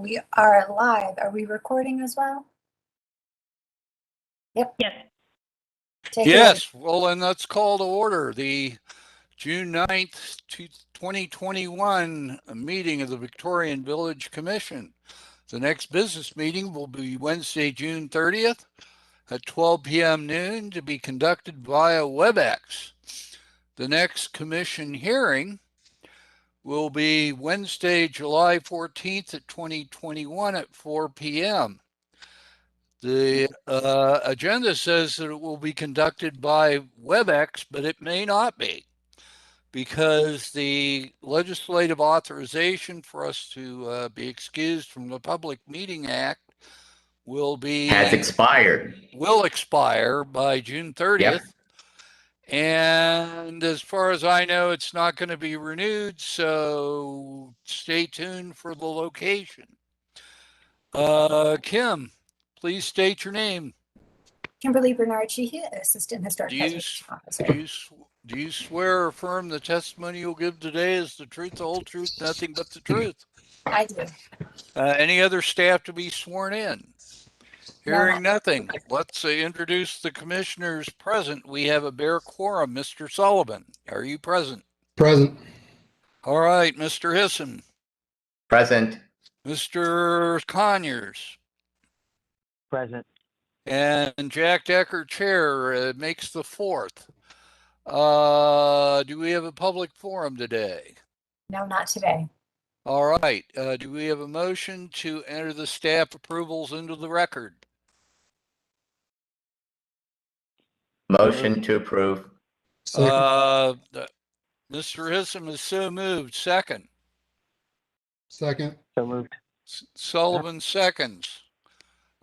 We are live. Are we recording as well? Yep. Yes. Yes, well, then let's call to order the June 9th, 2021 meeting of the Victorian Village Commission. The next business meeting will be Wednesday, June 30th at 12 p.m. noon to be conducted via WebEx. The next commission hearing will be Wednesday, July 14th at 2021 at 4 p.m. The agenda says that it will be conducted by WebEx, but it may not be, because the legislative authorization for us to be excused from the Public Meeting Act will expire by June 30th. Yep. And as far as I know, it's not going to be renewed, so stay tuned for the location. Kim, please state your name. Kimberly Bernard Sheehy, Assistant Historic Preservation Officer. Do you swear or affirm the testimony you'll give today is the truth, the whole truth, nothing but the truth? I do. Any other staff to be sworn in? Hearing nothing, let's introduce the commissioners present. We have a bare quorum. Mr. Sullivan, are you present? Present. All right, Mr. Hisson. Present. Mr. Conyers. Present. And Jack Decker, chair, makes the fourth. Do we have a public forum today? No, not today. All right. Do we have a motion to enter the staff approvals into the record? Motion to approve. Mr. Hisson is so moved. Second. Second. So moved. Sullivan seconds.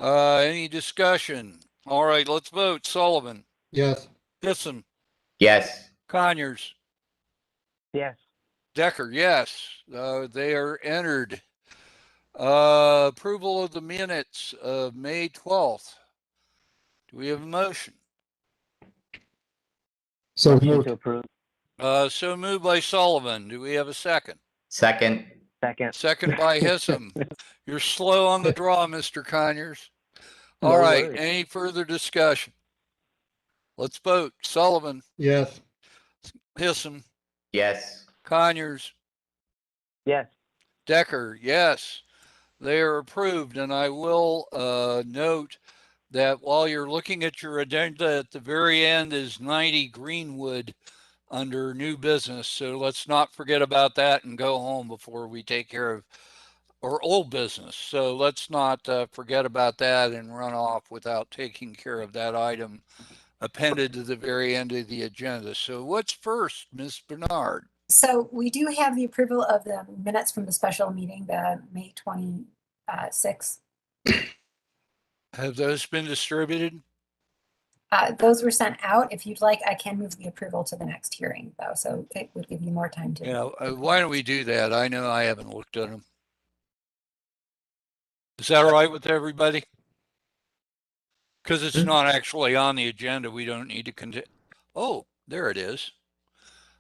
Any discussion? All right, let's vote. Sullivan. Yes. Hisson. Yes. Conyers. Yes. Decker, yes. They are entered. Approval of the minutes of May 12th. Do we have a motion? So Motion moved. to approve. So moved by Sullivan. Do we have a second? Second. Second. Second by Hisson. You're slow on the draw, Mr. Conyers. No All right. worries. Any further discussion? Let's vote. Sullivan. Yes. Hisson. Yes. Conyers. Yes. Decker, yes. They are approved. And I will note that while you're looking at your agenda, at the very end is 90 Greenwood under new business. So let's not forget about that and go home before we take care of or old business. So let's not forget about that and run off without taking care of that item appended to the very end of the agenda. So what's first, Ms. Bernard? So we do have the approval of the minutes from the special meeting, the May 26th. Have those been distributed? Those were sent out. If you'd like, I can move the approval to the next hearing, though, so it would give you more time to. Yeah, why don't we do that? I know I haven't looked at them. Is that all right with everybody? Because it's not actually on the agenda, we don't need to continue. Oh, there it is.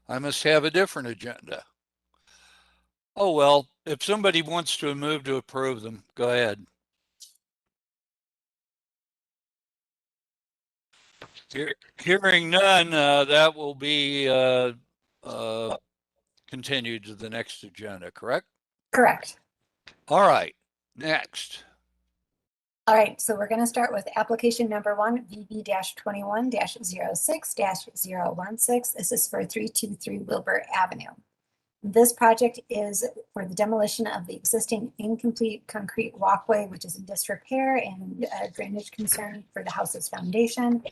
I must have a different agenda. Oh, well, if somebody wants to move to approve them, go ahead. Hearing none, that will be continued to the next agenda, correct? Correct. All right, next. All right, so we're going to start with application number 1, VB-21-06-016. This is for 323 Wilbur Avenue. This project is for the demolition of the existing incomplete concrete walkway, which is in disrepair and drainage concern for the house's foundation,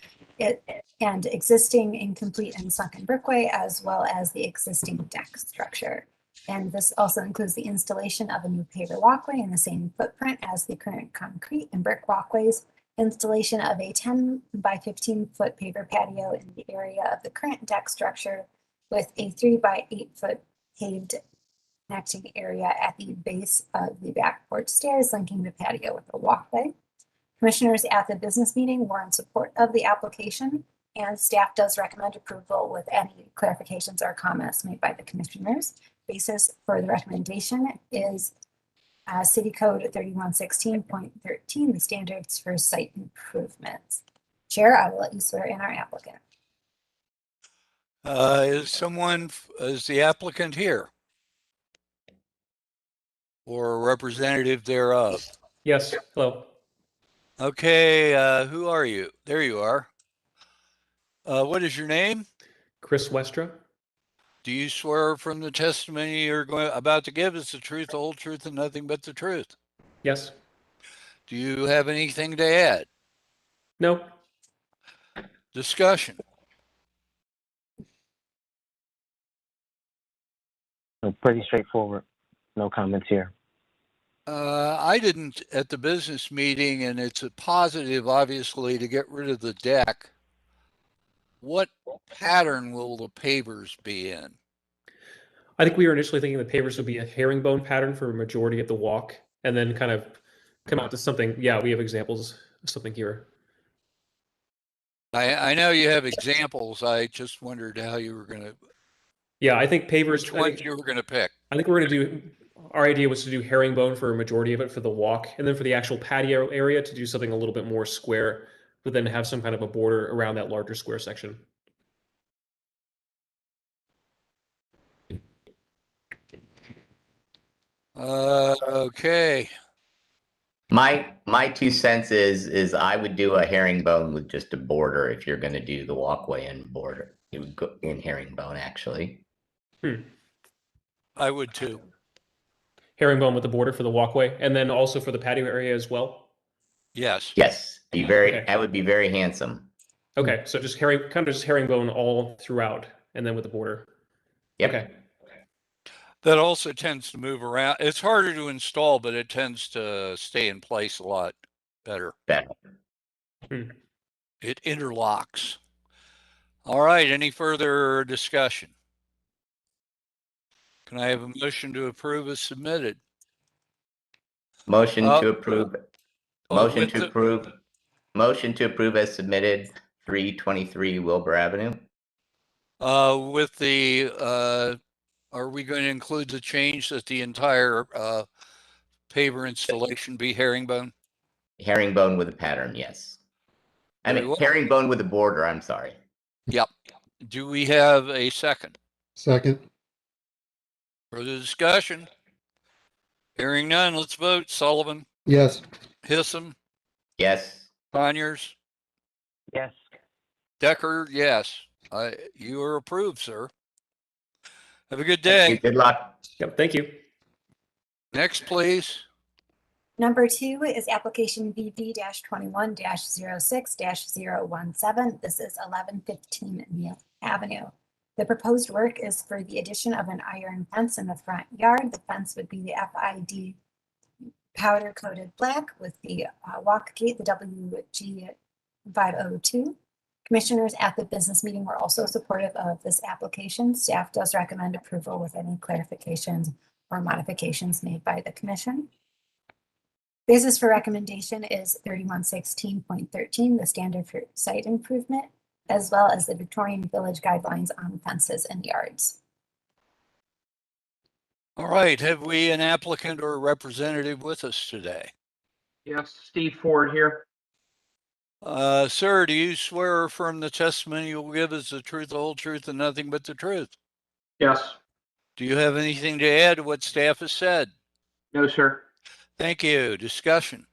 and existing incomplete and sunken brickway, as well as the existing deck structure. And this also includes the installation of a new paver walkway in the same footprint as the current concrete and brick walkways, installation of a 10 by 15 foot paver patio in the area of the current deck structure with a 3 by 8 foot paved connecting area at the base of the back porch stairs, linking the patio with the walkway. Commissioners at the business meeting were in support of the application, and staff does recommend approval with any clarifications or comments made by the commissioners. Basis for the recommendation is City Code 3116.13, the standards for site improvements. Chair, I will let you swear in our applicant. Is the applicant here? Or a representative thereof? Yes, hello. Okay, who are you? There you are. What is your name? Chris Westra? Do you swear from the testimony you're about to give is the truth, the whole truth, and nothing but the truth? Yes. Do you have anything to add? No? Discussion. Pretty straightforward. No comments here. I didn't at the business meeting, and it's a positive, obviously, to get rid of the deck. What pattern will the pavers be in? I think we were initially thinking the pavers would be a herringbone pattern for a majority of the walk, and then kind of come out to something. Yeah, we have examples of something here. I know you have examples. I just wondered how you were going to, Yeah, I think pavers. which ones you were going to pick. I think we're going to do. Our idea was to do herringbone for a majority of it for the walk, and then for the actual patio area to do something a little bit more square, but then have some kind of a border around that larger square section. Okay. My 2 cents is I would do a herringbone with just a border if you're going to do the walkway and border. You would go in herringbone actually. I would too. Herringbone with the border for the walkway, and then also for the patio area as well. Yes. Yes, be very. Okay. That would be very handsome. Okay, so just kind of just herringbone all throughout, and then with the border. Yep. Okay. That also tends to move around. It's harder to install, but it tends to stay in place a lot better. Better. It interlocks. All right. Any further discussion? Can I have a motion to approve as submitted? Motion to approve. Motion with to the- approve. Motion to approve as submitted. 323 Wilbur Avenue. With the, are we going to include the change that the entire paver installation be herringbone? Herringbone with a pattern. Yes. I Very mean well. herringbone with a border. I'm sorry. Yep. Do we have a second? Second. Further discussion? Hearing none, let's vote. Sullivan, Yes. Hissom, Yes. Conyers, Yes. Decker, yes. You are approved, sir. Have a good day. Good luck. Yep. Thank you. Next, please. Number 2 is application BB-21-06-017. This is 1115 Mill Avenue. The proposed work is for the addition of an iron fence in the front yard. The fence would be the FID powder coated black with the walk gate, the WG 502. Commissioners at the business meeting were also supportive of this application. Staff does recommend approval with any clarifications or modifications made by the commission. Basis for recommendation is 3116.13, the standard for site improvement, as well as the Victorian Village guidelines on fences and yards. All right. Have we an applicant or a representative with us today? Yes, Steve Ford here. Sir, do you swear or affirm the testimony you will give is the truth, the whole truth, and nothing but the truth? Yes. Do you have anything to add to what staff has said? No, sir. Thank you. Discussion.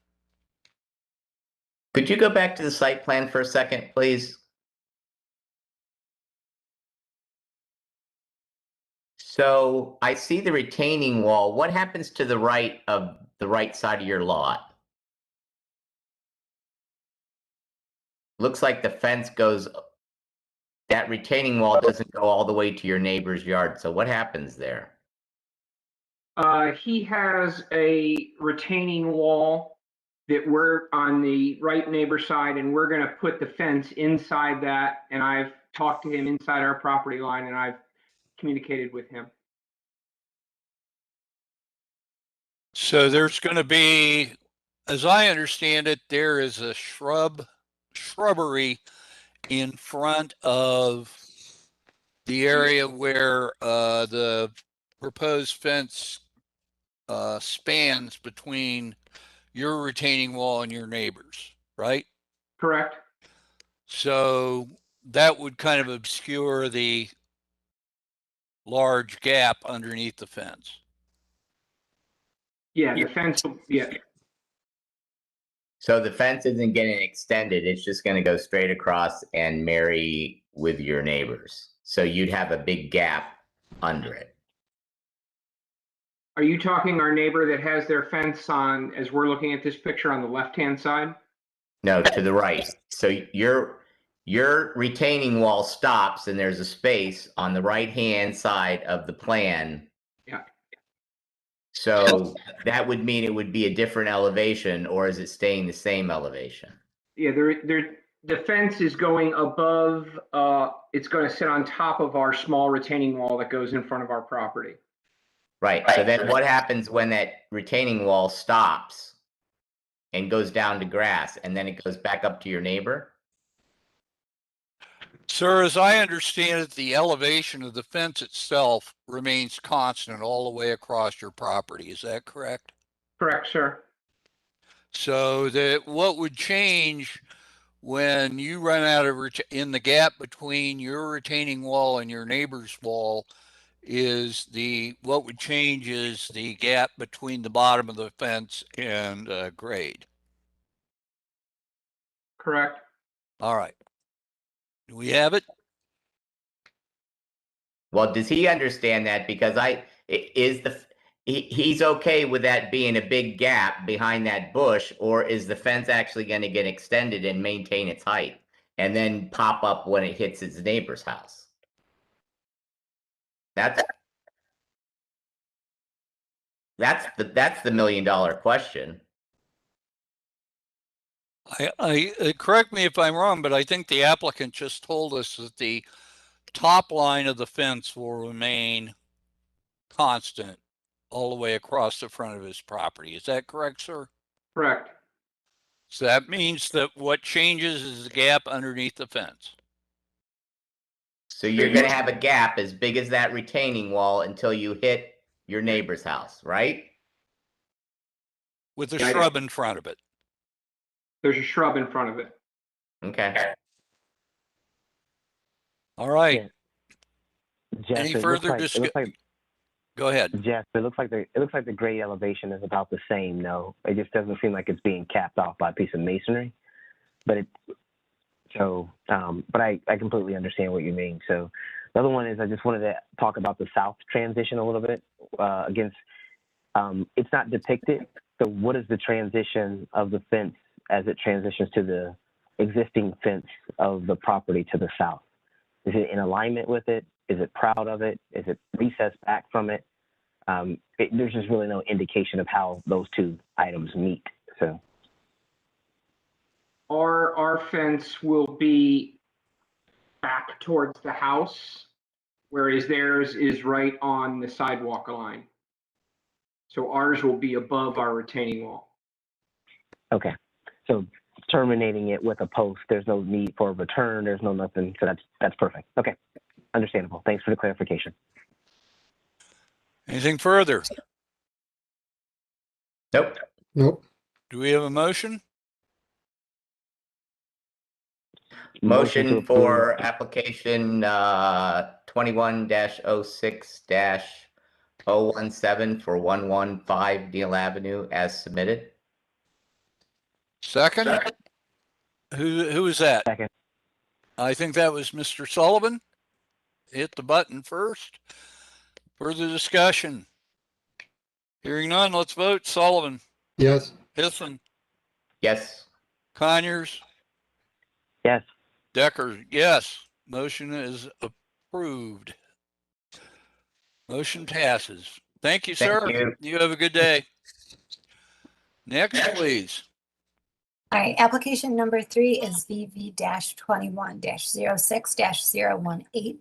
Could you go back to the site plan for a second, please? So I see the retaining wall. What happens to the right side of your lot? Looks like the fence goes, that retaining wall doesn't go all the way to your neighbor's yard. So what happens there? He has a retaining wall that we're on the right neighbor side, and we're going to put the fence inside that. And I've talked to him inside our property line, and I've communicated with him. So there's going to be, as I understand it, there is a shrubbery in front of the area where the proposed fence spans between your retaining wall and your neighbors, right? Correct? So that would kind of obscure the large gap underneath the fence. Yeah, the fence, yeah, So the fence isn't getting extended, it's just gonna go straight across and marry with your neighbors. So you'd have a big gap under it. are you talking our neighbor that has their fence on, as we're looking at this picture on the left-hand side? No, to the right. So your retaining wall stops and there's a space on the right-hand side of the plan. Yeah. So that would mean it would be a different elevation, or is it staying the same elevation? Yeah, the fence is going above, it's gonna sit on top of our small retaining wall that goes in front of our property. Right, so then what happens when that retaining wall stops and goes down to grass and then it goes back up to your neighbor? Sir, as I understand it, the elevation of the fence itself remains constant all the way across your property. Is that correct? Correct, sir. So that what would change when you run out of in the gap between your retaining wall and your neighbor's wall is what would change is the gap between the bottom of the fence and grade. Correct. All right. Do we have it? Well, does he understand that? Because he's okay with that being a big gap behind that bush, or is the fence actually going to get extended and maintain its height and then pop up when it hits its neighbor's house? That's the $1 million question. I correct me if I'm wrong, but I think the applicant just told us that the top line of the fence will remain constant all the way across the front of his property. Is that correct, sir? Correct. So that means that what changes is the gap underneath the fence. So you're going to have a gap as big as that retaining wall until you hit your neighbor's house, right? With a Yeah, shrub in front of it. There's a shrub in front of it. Okay. All right. Jeff, Any it looks further like- it looks like Go ahead. Jeff, it looks like the grade elevation is about the same. No, it just doesn't seem like it's being capped off by a piece of masonry. But but I completely understand what you mean. So the other one is I just wanted to talk about the south transition a little bit. It's not depicted. So what is the transition of the fence as it transitions to the existing fence of the property to the south? Is it in alignment with it? Is it proud of it? Is it recessed back from it? There's just really no indication of how those two items meet. So Our fence will be back towards the house, whereas theirs is right on the sidewalk line. So ours will be above our retaining wall. okay, so terminating it with a post, there's no need for a return. There's no nothing. So that's perfect. Okay, understandable. Thanks for the clarification. Anything further? Nope. Nope. Do we have a motion? Motion to for approve. application 21-06-017 for 115 Deal Avenue as submitted. Second? Who is that? Second. I think that was Mr. Sullivan. Hit the button first. Further discussion? Hearing none, let's vote. Sullivan, Yes. Hisson, Yes. Conyers, Yes. Decker, yes. Motion is approved. Motion passes. Thank you, sir. Thank you. You have a good day. Next, please. All right, application number 3 is VV-21-06-018.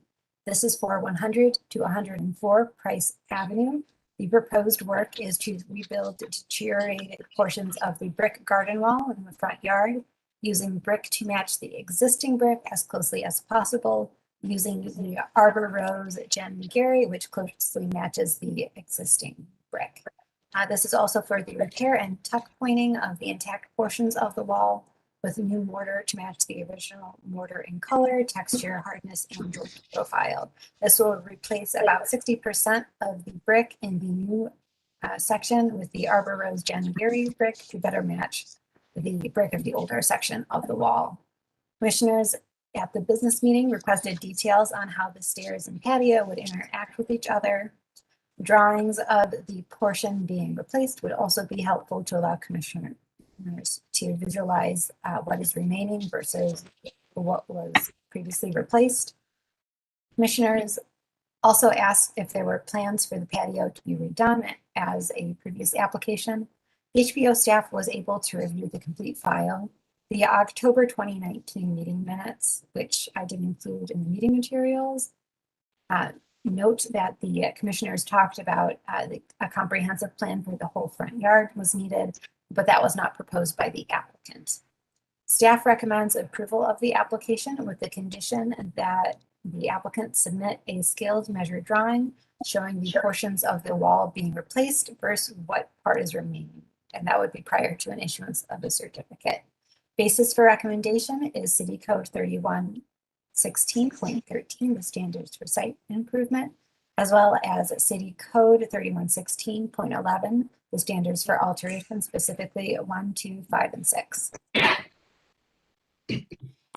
This is for 100 to 104 Price Avenue. The proposed work is to rebuild deteriorated portions of the brick garden wall in the front yard, using brick to match the existing brick as closely as possible, using the Arbor Rose Gem Gary, which closely matches the existing brick. This is also for the repair and tuck pointing of the intact portions of the wall with new mortar to match the original mortar in color, texture, hardness, and joint profile. This will replace about 60% of the brick in the new section with the Arbor Rose January brick to better match the brick of the older section of the wall. Commissioners at the business meeting requested details on how the stairs and patio would interact with each other. Drawings of the portion being replaced would also be helpful to allow commissioners to visualize what is remaining versus what was previously replaced. Commissioners also asked if there were plans for the patio to be redone as a previous application. HBO staff was able to review the complete file. The October 2019 meeting minutes, which I did include in the meeting materials, note that the commissioners talked about a comprehensive plan for the whole front yard was needed, but that was not proposed by the applicant. Staff recommends approval of the application with the condition that the applicant submit a scaled measured drawing showing the portions of the wall being replaced versus what part is remaining. And that would be prior to an issuance of a certificate. Basis for recommendation is City Code 3116.13, the standards for site improvement, as well as City Code 3116.11, the standards for alteration, specifically 1, 2, 5, and 6.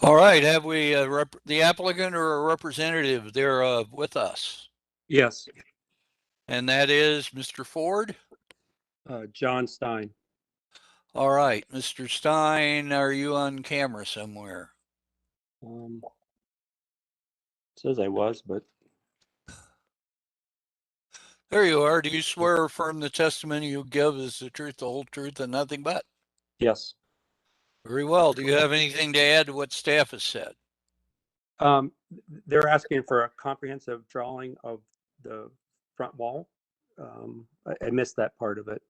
All right, have we the applicant or a representative there with us? Yes, And that is Mr. Ford? John Stein. All right, Mr. Stein, are you on camera somewhere? Says I was, but There you are. Do you swear or affirm the testimony you give is the truth, the whole truth, and nothing but? yes. Very well. Do you have anything to add to what staff has said? They're asking for a comprehensive drawing of the front wall. I missed that part of it.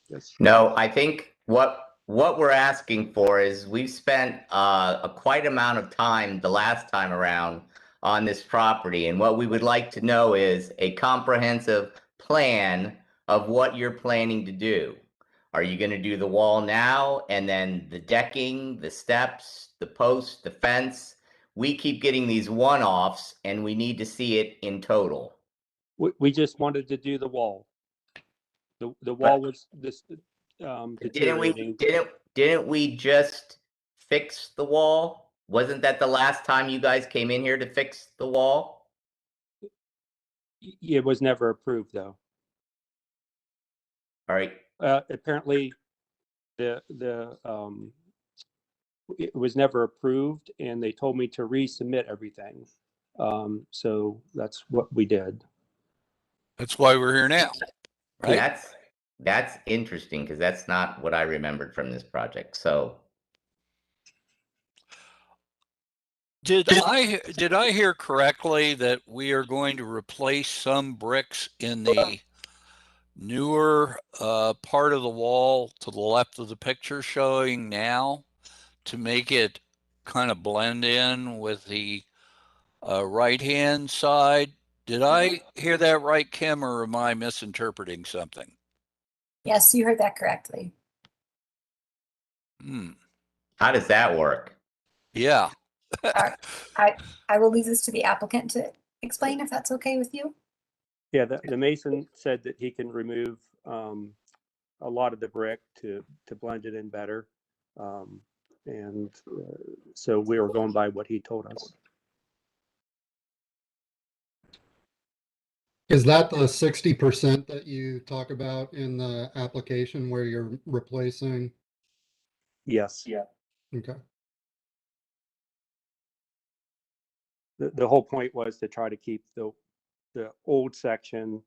Yes. No, I think what we're asking for is we've spent a quite amount of time the last time around on this property, and what we would like to know is a comprehensive plan of what you're planning to do. Are you going to do the wall now and then the decking, the steps, the posts, the fence? We keep getting these one-offs and we need to see it in total. We just wanted to do the wall. The wall was this deteriorating. Didn't we just fix the wall? Wasn't that the last time you guys came in here to fix the wall? It was never approved though. All right. Apparently it was never approved and they told me to resubmit everything. So that's what we did. That's why we're here now, right? That's interesting because that's not what I remembered from this project. So Did I hear correctly that we are going to replace some bricks in the newer part of the wall to the left of the picture showing now to make it kind of blend in with the right-hand side? Did I hear that right, Kim, or am I misinterpreting something? Yes, you heard that correctly. how does that work? Yeah. I will leave this to the applicant to explain if that's okay with you. Yeah, the mason said that he can remove a lot of the brick to blend it in better. So we were going by what he told us. Is that the 60% that you talk about in the application where you're replacing? Yes. Okay. The whole point was to try to keep the old section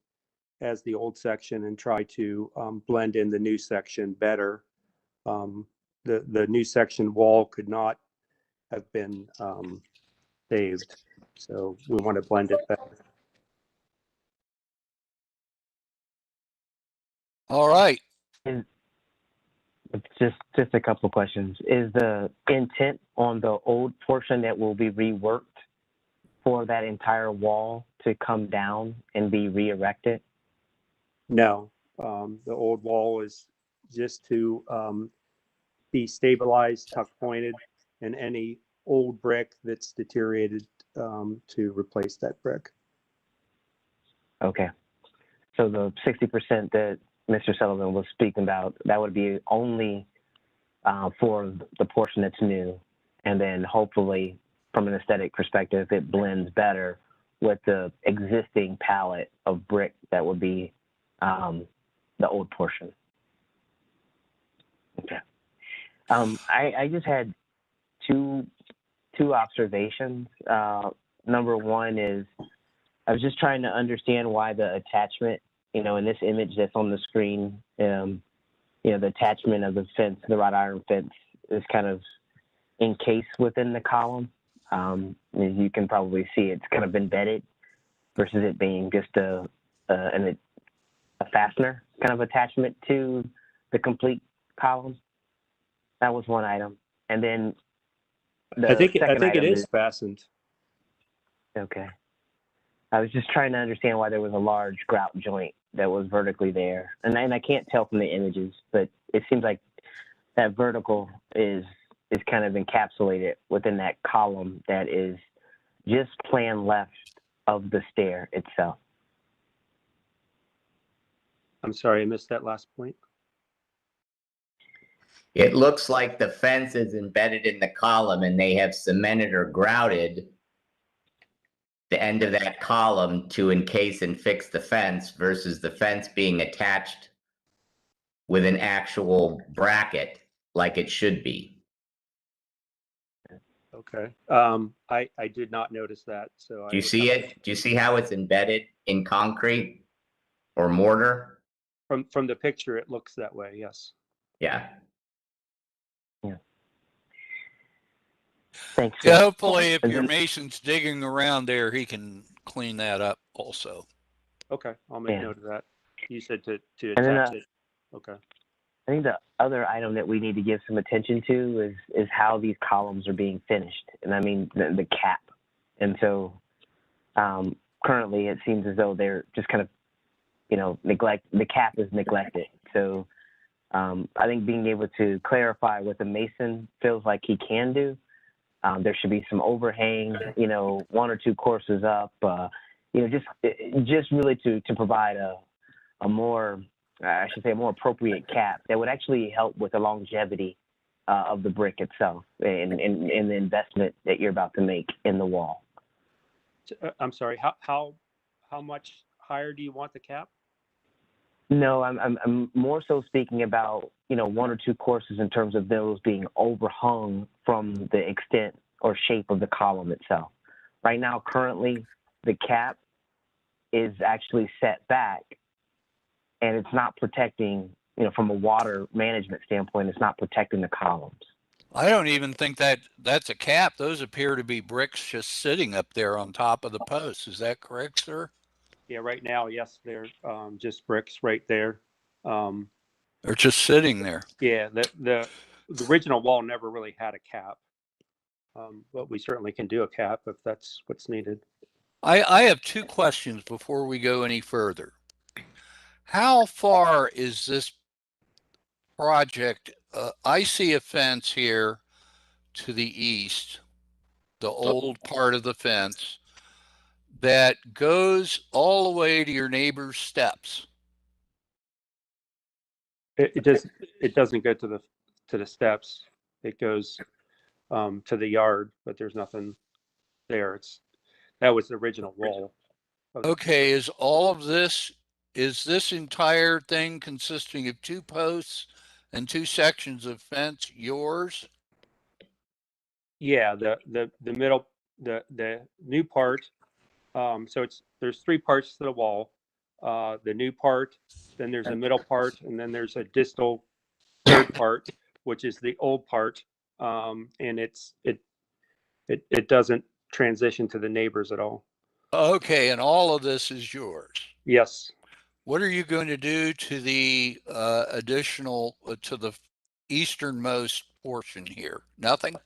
as the old section and try to blend in the new section better. The new section wall could not have been saved, so we want to blend it better. All right. Just a couple of questions. Is the intent on the old portion that will be reworked for that entire wall to come down and be re-erected? No, The old wall is just to be stabilized, tuck pointed, and any old brick that's deteriorated to replace that brick. Okay. So the 60% that Mr. Sullivan was speaking about, that would be only for the portion that's new. And then hopefully from an aesthetic perspective, it blends better with the existing palette of brick that would be the old portion. Okay. I just had two observations. Number one is I was just trying to understand why the attachment, in this image that's on the screen, the attachment of the fence, the wrought iron fence, is kind of encased within the column. As you can probably see, it's kind of embedded versus it being just a fastener kind of attachment to the complete column. That was one item. And then I think second it item is fastened. Okay. I was just trying to understand why there was a large grout joint that was vertically there. And I can't tell from the images, but it seems like that vertical is kind of encapsulated within that column that is just plan left of the stair itself. I'm sorry, I missed that last point. It looks like the fence is embedded in the column and they have cemented or grouted the end of that column to encase and fix the fence versus the fence being attached with an actual bracket like it should be. Okay. I did not notice that. So Do you see it? Do you see how it's embedded in concrete or mortar? From the picture, it looks that way. Yes. Yeah. Thanks. Yeah, hopefully if your mason's digging around there, he can clean that up also. Okay, I'll make note of that. You said to And then, attach it. Okay. I think the other item that we need to give some attention to is how these columns are being finished. And I mean the cap. And so currently it seems as though they're just kind of, the cap is neglected. So I think being able to clarify what the mason feels like he can do. There should be some overhang, one or two courses up, just really to provide a more, I should say, a more appropriate cap that would actually help with the longevity of the brick itself and the investment that you're about to make in the wall. I'm sorry. How much higher do you want the cap? No, I'm more so speaking about, one or two courses in terms of those being overhung from the extent or shape of the column itself. Right now, currently, the cap is actually set back and it's not protecting, from a water management standpoint, it's not protecting the columns. I don't even think that's a cap. Those appear to be bricks just sitting up there on top of the posts. Is that correct, sir? Yeah, right now, yes, they're just bricks right there. They're just sitting there. Yeah, the original wall never really had a cap, but we certainly can do a cap if that's what's needed. I have two questions before we go any further. How far is this project? I see a fence here to the east, the old part of the fence that goes all the way to your neighbor's steps. It doesn't go to the steps. It goes to the yard, but there's nothing there. That was the original wall. Okay, is this entire thing consisting of two posts and two sections of fence yours? Yeah, the middle, the new part. So there's three parts to the wall. The new part, then there's a middle part, and then there's a distal third part, which is the old part. And it doesn't transition to the neighbors at all. Okay, and all of this is yours. Yes. What are you going to do to the additional to the easternmost portion here? Nothing?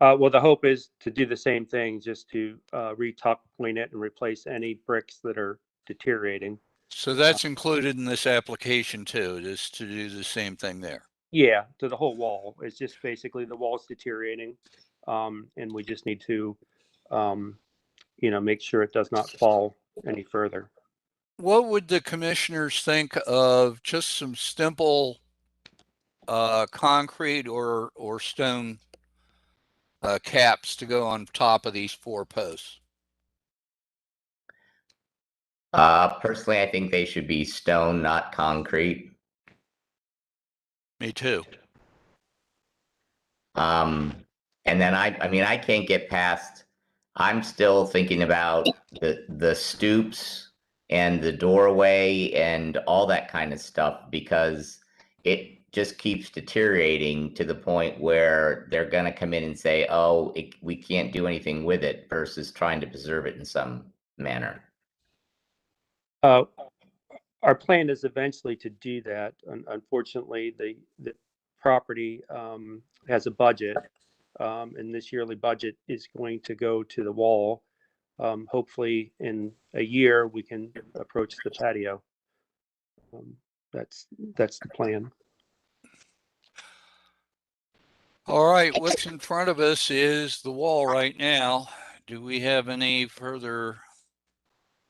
Well, the hope is to do the same thing, just to re-tuck point it and replace any bricks that are deteriorating. So that's included in this application too, just to do the same thing there. Yeah, to the whole wall. It's just basically the wall's deteriorating. And we just need to, make sure it does not fall any further. What would the commissioners think of just some simple concrete or stone caps to go on top of these 4 posts? Personally, I think they should be stone, not concrete. Me too. And then I can't get past, I'm still thinking about the stoops and the doorway and all that kind of stuff, because it just keeps deteriorating to the point where they're going to come in and say, oh, we can't do anything with it, versus trying to preserve it in some manner. Our plan is eventually to do that. Unfortunately, the property has a budget, and this yearly budget is going to go to the wall. Hopefully, in a year, we can approach the patio. That's the plan. All right, what's in front of us is the wall right now. Do we have any further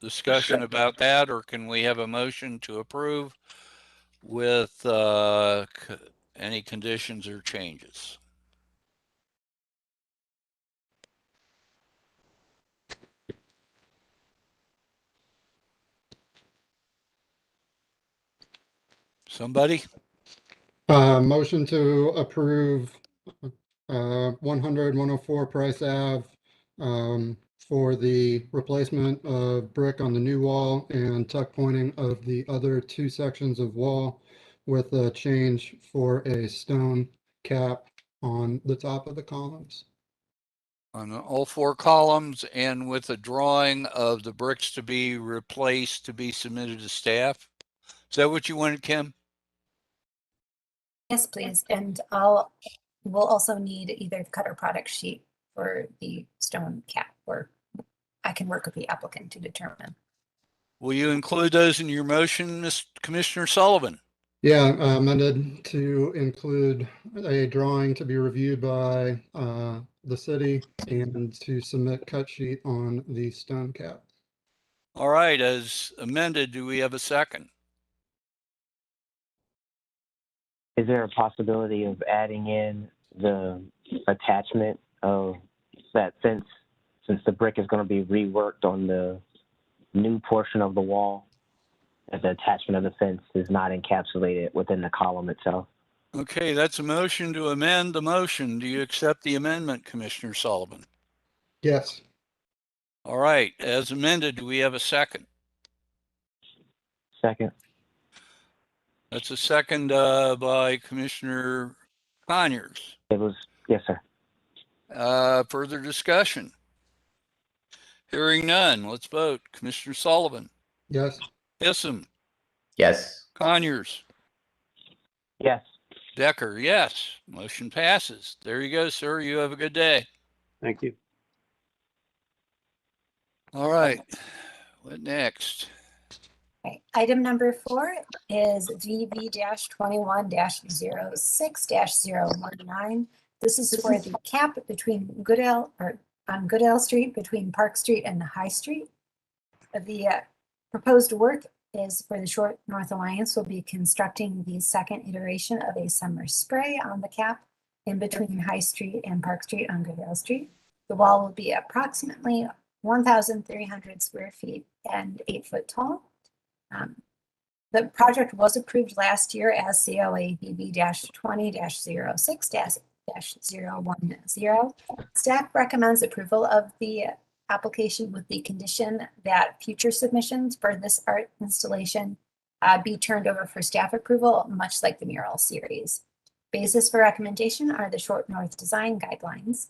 discussion about that, or can we have a motion to approve with any conditions or changes? Somebody? Motion to approve 100, 104 Price Ave for the replacement of brick on the new wall and tuck pointing of the other 2 sections of wall, with a change for a stone cap on the top of the columns. On all 4 columns, and with a drawing of the bricks to be replaced to be submitted to staff. Is that what you wanted, Kim? Yes, please. And we'll also need either the cutter product sheet for the stone cap, or I can work with the applicant to determine. Will you include those in your motion, Commissioner Sullivan? Yeah, amended to include a drawing to be reviewed by the city and to submit cut sheet on the stone cap. All right, as amended, do we have a second? Is there a possibility of adding in the attachment of that fence, since the brick is going to be reworked on the new portion of the wall, that the attachment of the fence is not encapsulated within the column itself? Okay, that's a motion to amend the motion. Do you accept the amendment, Commissioner Sullivan? Yes. All right, as amended, do we have a second? Second. That's a second by Commissioner Conyers. It was, yes, sir. Further discussion? Hearing none, let's vote. Commissioner Sullivan? Yes. Issam? Yes. Conyers? Yes. Decker, yes. Motion passes. There you go, sir. You have a good day. Thank you. All right, what next? Okay. Item number 4 is VB-21-06-019. This is for the cap between on Goodell Street between Park Street and the High Street. The proposed work is for the Short North Alliance will be constructing the second iteration of a summer spray on the cap in between High Street and Park Street on Goodell Street. The wall will be approximately 1,300 square feet and 8 foot tall. The project was approved last year as COA BB-20-06-010. Staff recommends approval of the application with the condition that future submissions for this art installation be turned over for staff approval, much like the mural series. Basis for recommendation are the Short North Design Guidelines.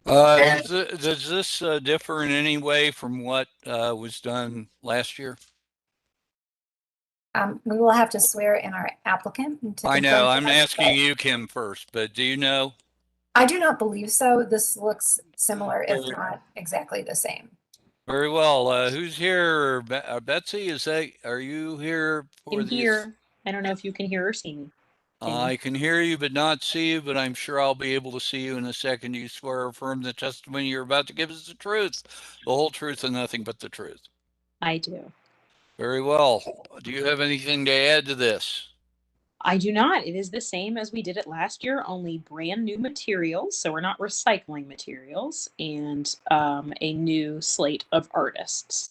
Does this differ in any way from what was done last year? We will have to swear in our applicant. I know, I'm asking you, Kim, first, but do you know? I do not believe so. This looks similar, if not exactly the same. Very well. Who's here? Betsy, are you here for Can this? hear. I don't know if you can hear or see me. I can hear you, but not see you, but I'm sure I'll be able to see you in a second. You swear or affirm the testimony you're about to give is the truth, the whole truth, and nothing but the truth. I do. Very well. Do you have anything to add to this? I do not. It is the same as we did it last year, only brand new materials. So we're not recycling materials, and a new slate of artists.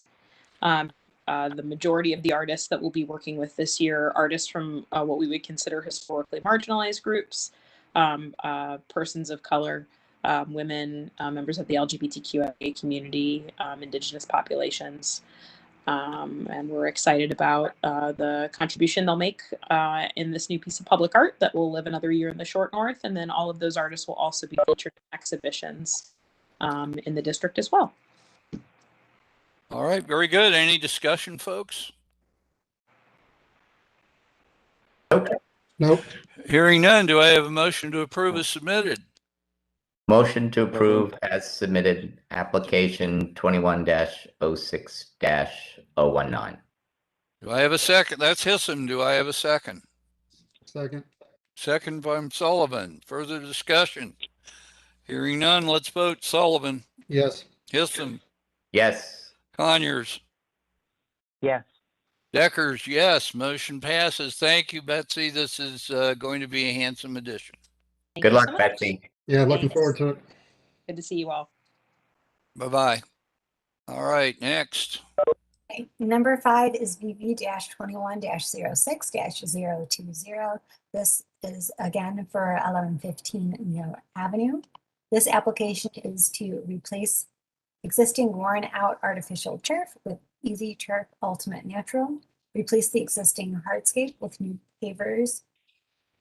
The majority of the artists that we'll be working with this year are artists from what we would consider historically marginalized groups, persons of color, women, members of the LGBTQIA community, indigenous populations. And we're excited about the contribution they'll make in this new piece of public art that will live another year in the Short North. And then all of those artists will also be featured in exhibitions in the district as well. All right, very good. Any discussion, folks? Nope. Hearing none, do I have a motion to approve as submitted? Motion to approve as submitted, application 21-06-019. Do I have a second? That's Hissom. Do I have a second? Second. Second from Sullivan. Further discussion? Hearing none, let's vote. Sullivan. Yes. Hissom. Yes. Conyers. Yes. Deckers, yes. Motion passes. Thank you, Betsy. This is going to be a handsome addition. Thank Good you luck, so much. Betsy. Yeah, looking Thanks. forward to it. Good to see you all. Bye-bye. All right, next. Okay. Number 5 is VV-21-06-020. This is again for 1115 Neo Avenue. This application is to replace existing worn out artificial turf with Easy Turf Ultimate Natural. Replace the existing hardscape with new pavers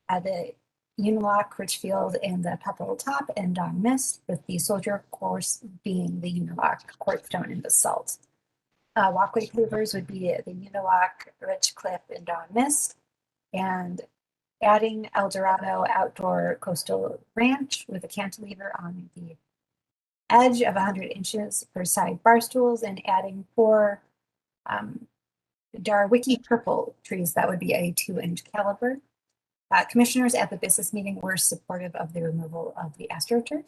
at the Unilock, Richfield, and the Pepperell Top and Dawn Mist, with the soldier course being the Unilock, Quartzstone, and Basalt. Walkway pavers would be the Unilock, Rich Cliff, and Dawn Mist, and adding El Dorado Outdoor Coastal Ranch with a cantilever on the edge of 100 inches per side bar stools, and adding 4 Darwicki purple trees that would be a 2-inch caliber. Commissioners at the business meeting were supportive of the removal of the AstroTurf.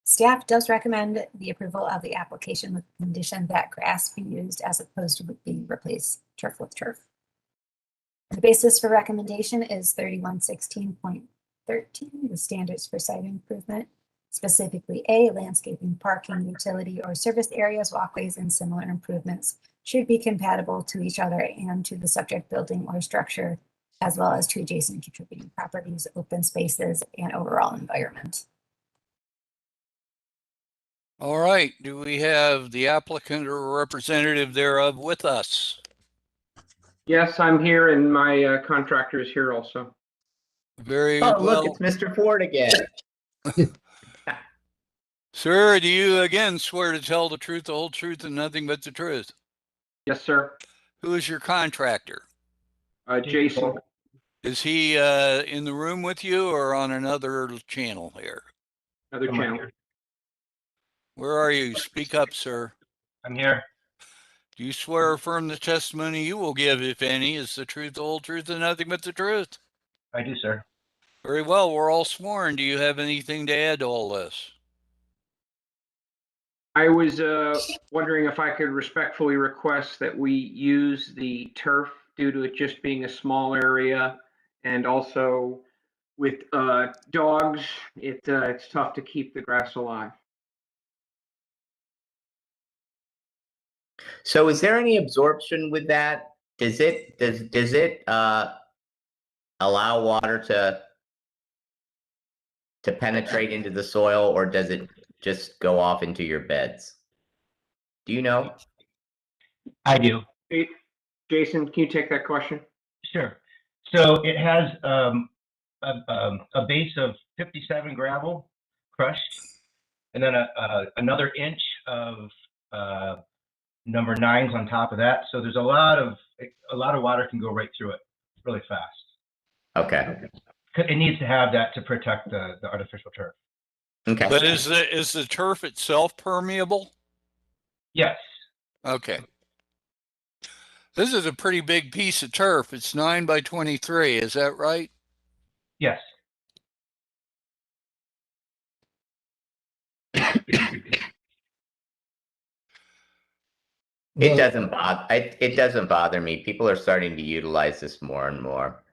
Staff does recommend the approval of the application with the condition that grass be used as opposed to being replaced turf with turf. The basis for recommendation is 3116.13, the standards for site improvement, specifically A, landscaping, parking, utility, or service areas, walkways, and similar improvements should be compatible to each other and to the subject building or structure, as well as to adjacent contributing properties, open spaces, and overall environment. All right, do we have the applicant or representative thereof with us? Yes, I'm here, and my contractor is here also. Very Oh, well. look, it's Mr. Ford again. Sir, do you again swear to tell the truth, the whole truth, and nothing but the truth? Yes, sir. Who is your contractor? Jason. Is he in the room with you or on another channel here? Another channel. Where are you? Speak up, sir. I'm here. Do you swear or affirm the testimony you will give, if any, is the truth, the whole truth, and nothing but the truth? I do, sir. Very well. We're all sworn. Do you have anything to add to all this? I was wondering if I could respectfully request that we use the turf due to it just being a small area, and also with dogs, it's tough to keep the grass alive. So is there any absorption with that? Does it allow water to penetrate into the soil, or does it just go off into your beds? Do you know? I do. Hey, Jason, can you take that question? Sure. So it has a base of 57 gravel crushed, and then another inch of number 9s on top of that. So there's a lot of water can go right through it really fast. Okay. It needs to have that to protect the artificial turf. Okay. But is the turf itself permeable? Yes. Okay. This is a pretty big piece of turf. It's 9 by 23. Is that right? Yes. It doesn't bother. It doesn't bother me. People are starting to utilize this more and more,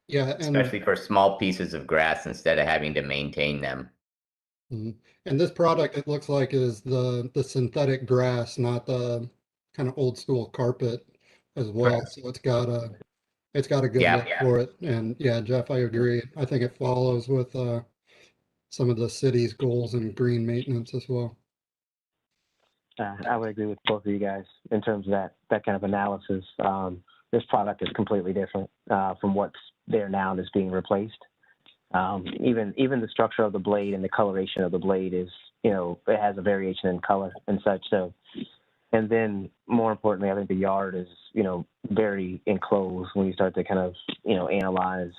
Yeah, and especially for small pieces of grass instead of having to maintain them. and this product, it looks like, is the synthetic grass, not the kind of old school carpet as well. So it's got a good Yeah. look for it. And yeah, Jeff, I agree. I think it follows with some of the city's goals and green maintenance as well. I would agree with both of you guys in terms of that kind of analysis. This product is completely different from what's there now that's being replaced. Even the structure of the blade and the coloration of the blade is, it has a variation in color and such. So, and then more importantly, I think the yard is, very enclosed when you start to kind of, analyze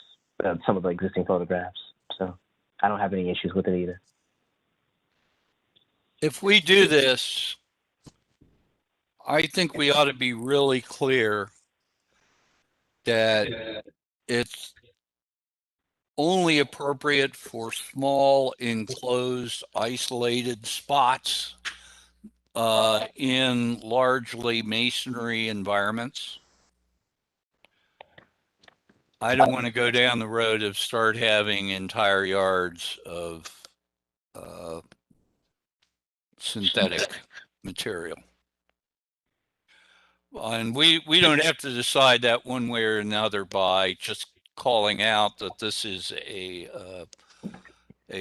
some of the existing photographs. So I don't have any issues with it either. If we do this, I think we ought to be really clear that it's only appropriate for small, enclosed, isolated spots in largely masonry environments. I don't want to go down the road of start having entire yards of synthetic material. And we don't have to decide that one way or another by just calling out that this is a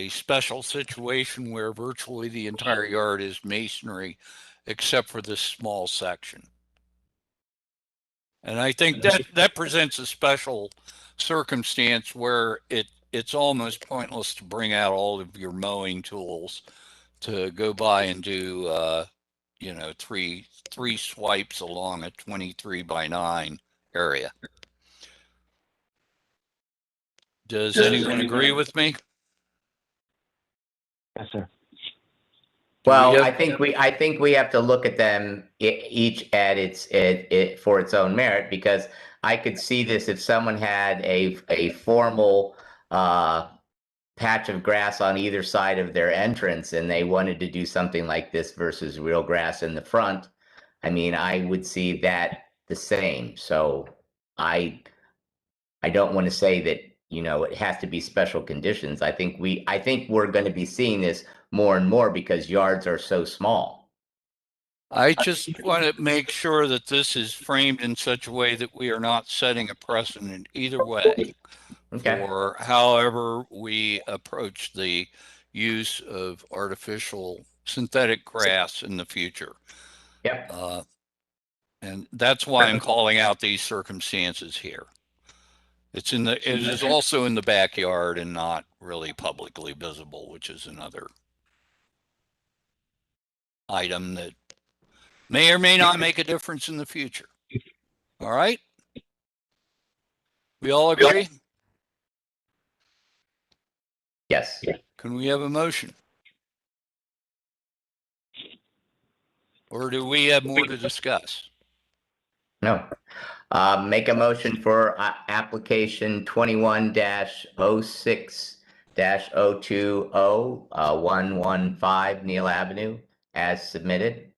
special situation where virtually the entire yard is masonry, except for this small section. And I think that presents a special circumstance where it's almost pointless to bring out all of your mowing tools to go by and do three swipes along a 23 by 9 area. Does anyone agree with me? Yes, sir. Well, I think we have to look at them each at it for its own merit, because I could see this if someone had a formal patch of grass on either side of their entrance and they wanted to do something like this versus real grass in the front. I mean, I would see that the same. So I don't want to say that, it has to be special conditions. I think we're going to be seeing this more and more because yards are so small. I just want to make sure that this is framed in such a way that we are not setting a precedent either way for however we approach the use of artificial synthetic grass in the future. Yep. And that's why I'm calling out these circumstances here. It is also in the backyard and not really publicly visible, which is another item that may or may not make a difference in the future. All right? We all agree? Yes. Can we have a motion? Or do we have more to discuss? No. Make a motion for application 21-06-020 115 Neal Avenue as submitted.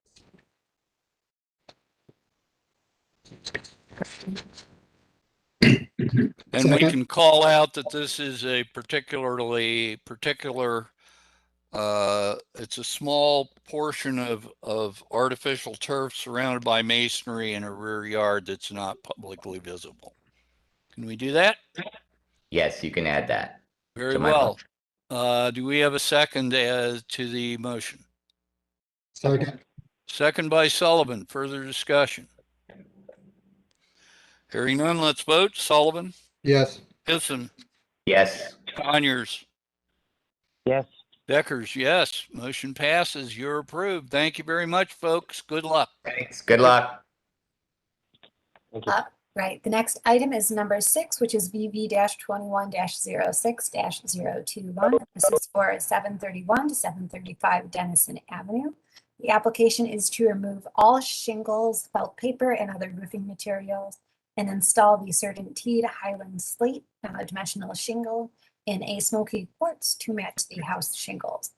And we can call out that this is a particular, it's a small portion of artificial turf surrounded by masonry in a rear yard that's not publicly visible. Can we do that? Yes, you can add that. Very well. Do we have a second to the motion? Second. Second by Sullivan. Further discussion? Hearing none, let's vote. Sullivan? Yes. Gibson? Yes. Conyers? Yes. Deckers, yes. Motion passes. You're approved. Thank you very much, folks. Good luck. Thanks. Good luck. Thank you. Right. The next item is number 6, which is VV-21-06-021. This is for 731 to 735 Denison Avenue. The application is to remove all shingles, felt paper, and other roofing materials and install the CertainTeed Highland Slate dimensional shingle in a smoky quartz to match the house shingles.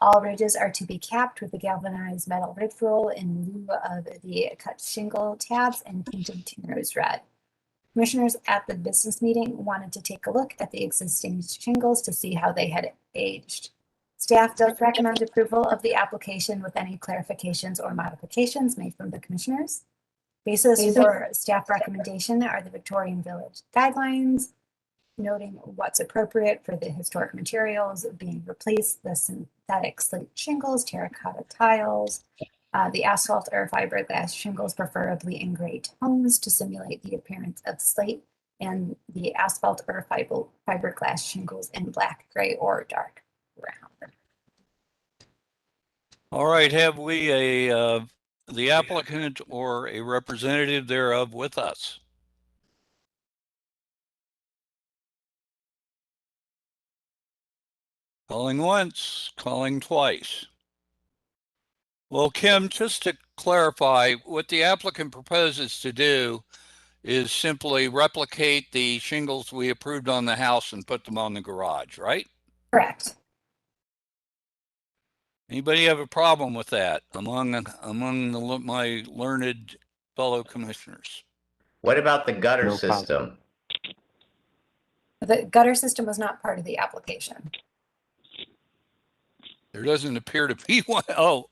All ridges are to be capped with a galvanized metal ridge roll in lieu of the cut shingle tabs and painted tuners red. Commissioners at the business meeting wanted to take a look at the existing shingles to see how they had aged. Staff does recommend approval of the application with any clarifications or modifications made from the commissioners. Basis for staff recommendation are the Victorian Village guidelines, noting what's appropriate for the historic materials being replaced, the synthetic slate shingles, terracotta tiles, the asphalt or fiberglass shingles, preferably in gray tones to simulate the appearance of slate, and the asphalt or fiberglass shingles in black, gray, or dark brown. All right, have we the applicant or a representative thereof with us? Calling once, calling twice. Well, Kim, just to clarify, what the applicant proposes to do is simply replicate the shingles we approved on the house and put them on the garage, right? Correct. Anybody have a problem with that among my learned fellow commissioners? What about the gutter No problem. system? The gutter system was not part of the application. There doesn't appear to be one. Oh,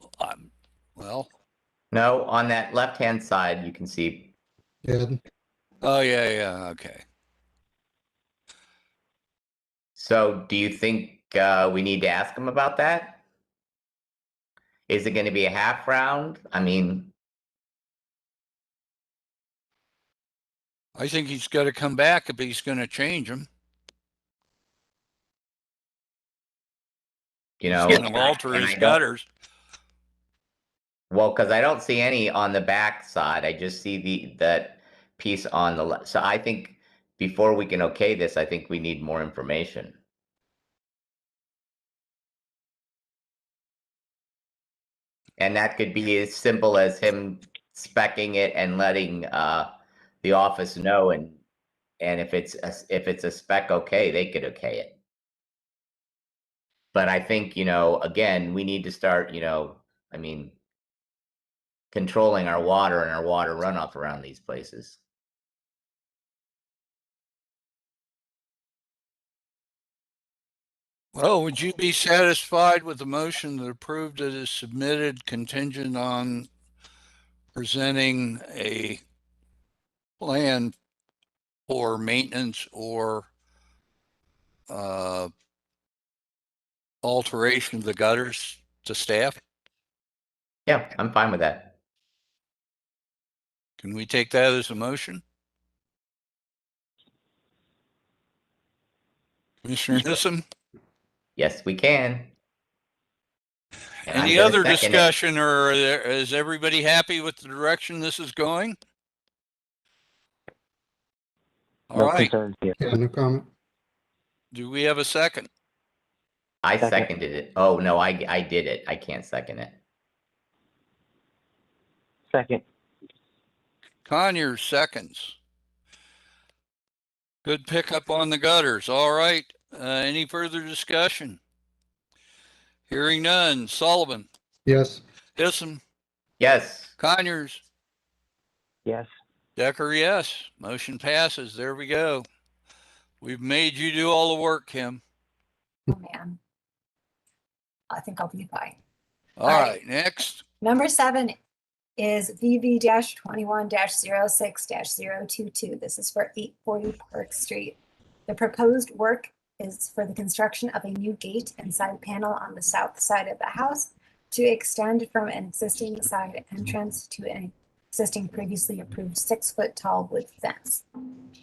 well. No, on that left-hand side, you can see. Yeah, Oh, yeah, okay. So do you think we need to ask him about that? Is it going to be a half round? I mean, I think he's got to come back if he's going to change them. you know, He's going to alter and his I don't- gutters. Well, because I don't see any on the back side. I just see that piece on the left. So I think before we can okay this, I think we need more information. And that could be as simple as him speccing it and letting the office know, and if it's a spec okay, they could okay it. But I think, again, we need to start, I mean, controlling our water and our water runoff around these places. Well, would you be satisfied with the motion that approved it is submitted contingent on presenting a plan for maintenance or alteration of the gutters to staff? Yeah, I'm fine with that. Can we take that as a motion? Commissioner Newsom? Yes, we can. And I'm Any gonna other second it. discussion, or is everybody happy with the direction this is going? All No right. concerns here. yeah, no comment. Do we have a second? I Second. seconded it. Oh, no, I did it. I can't second it. Second. Conyers seconds. Good pickup on the gutters. All right. Any further discussion? Hearing none. Sullivan, Yes, Hissom, Yes. Conyers, Yes. Decker, yes. Motion passes. There we go. We've made you do all the work, Kim. Oh, man. I think I'll be fine. All right. right. Next. Number 7 is VV-21-06-022. This is for 840 Park Street. The proposed work is for the construction of a new gate and side panel on the south side of the house to extend from an existing side entrance to an existing previously approved 6-foot tall wood fence.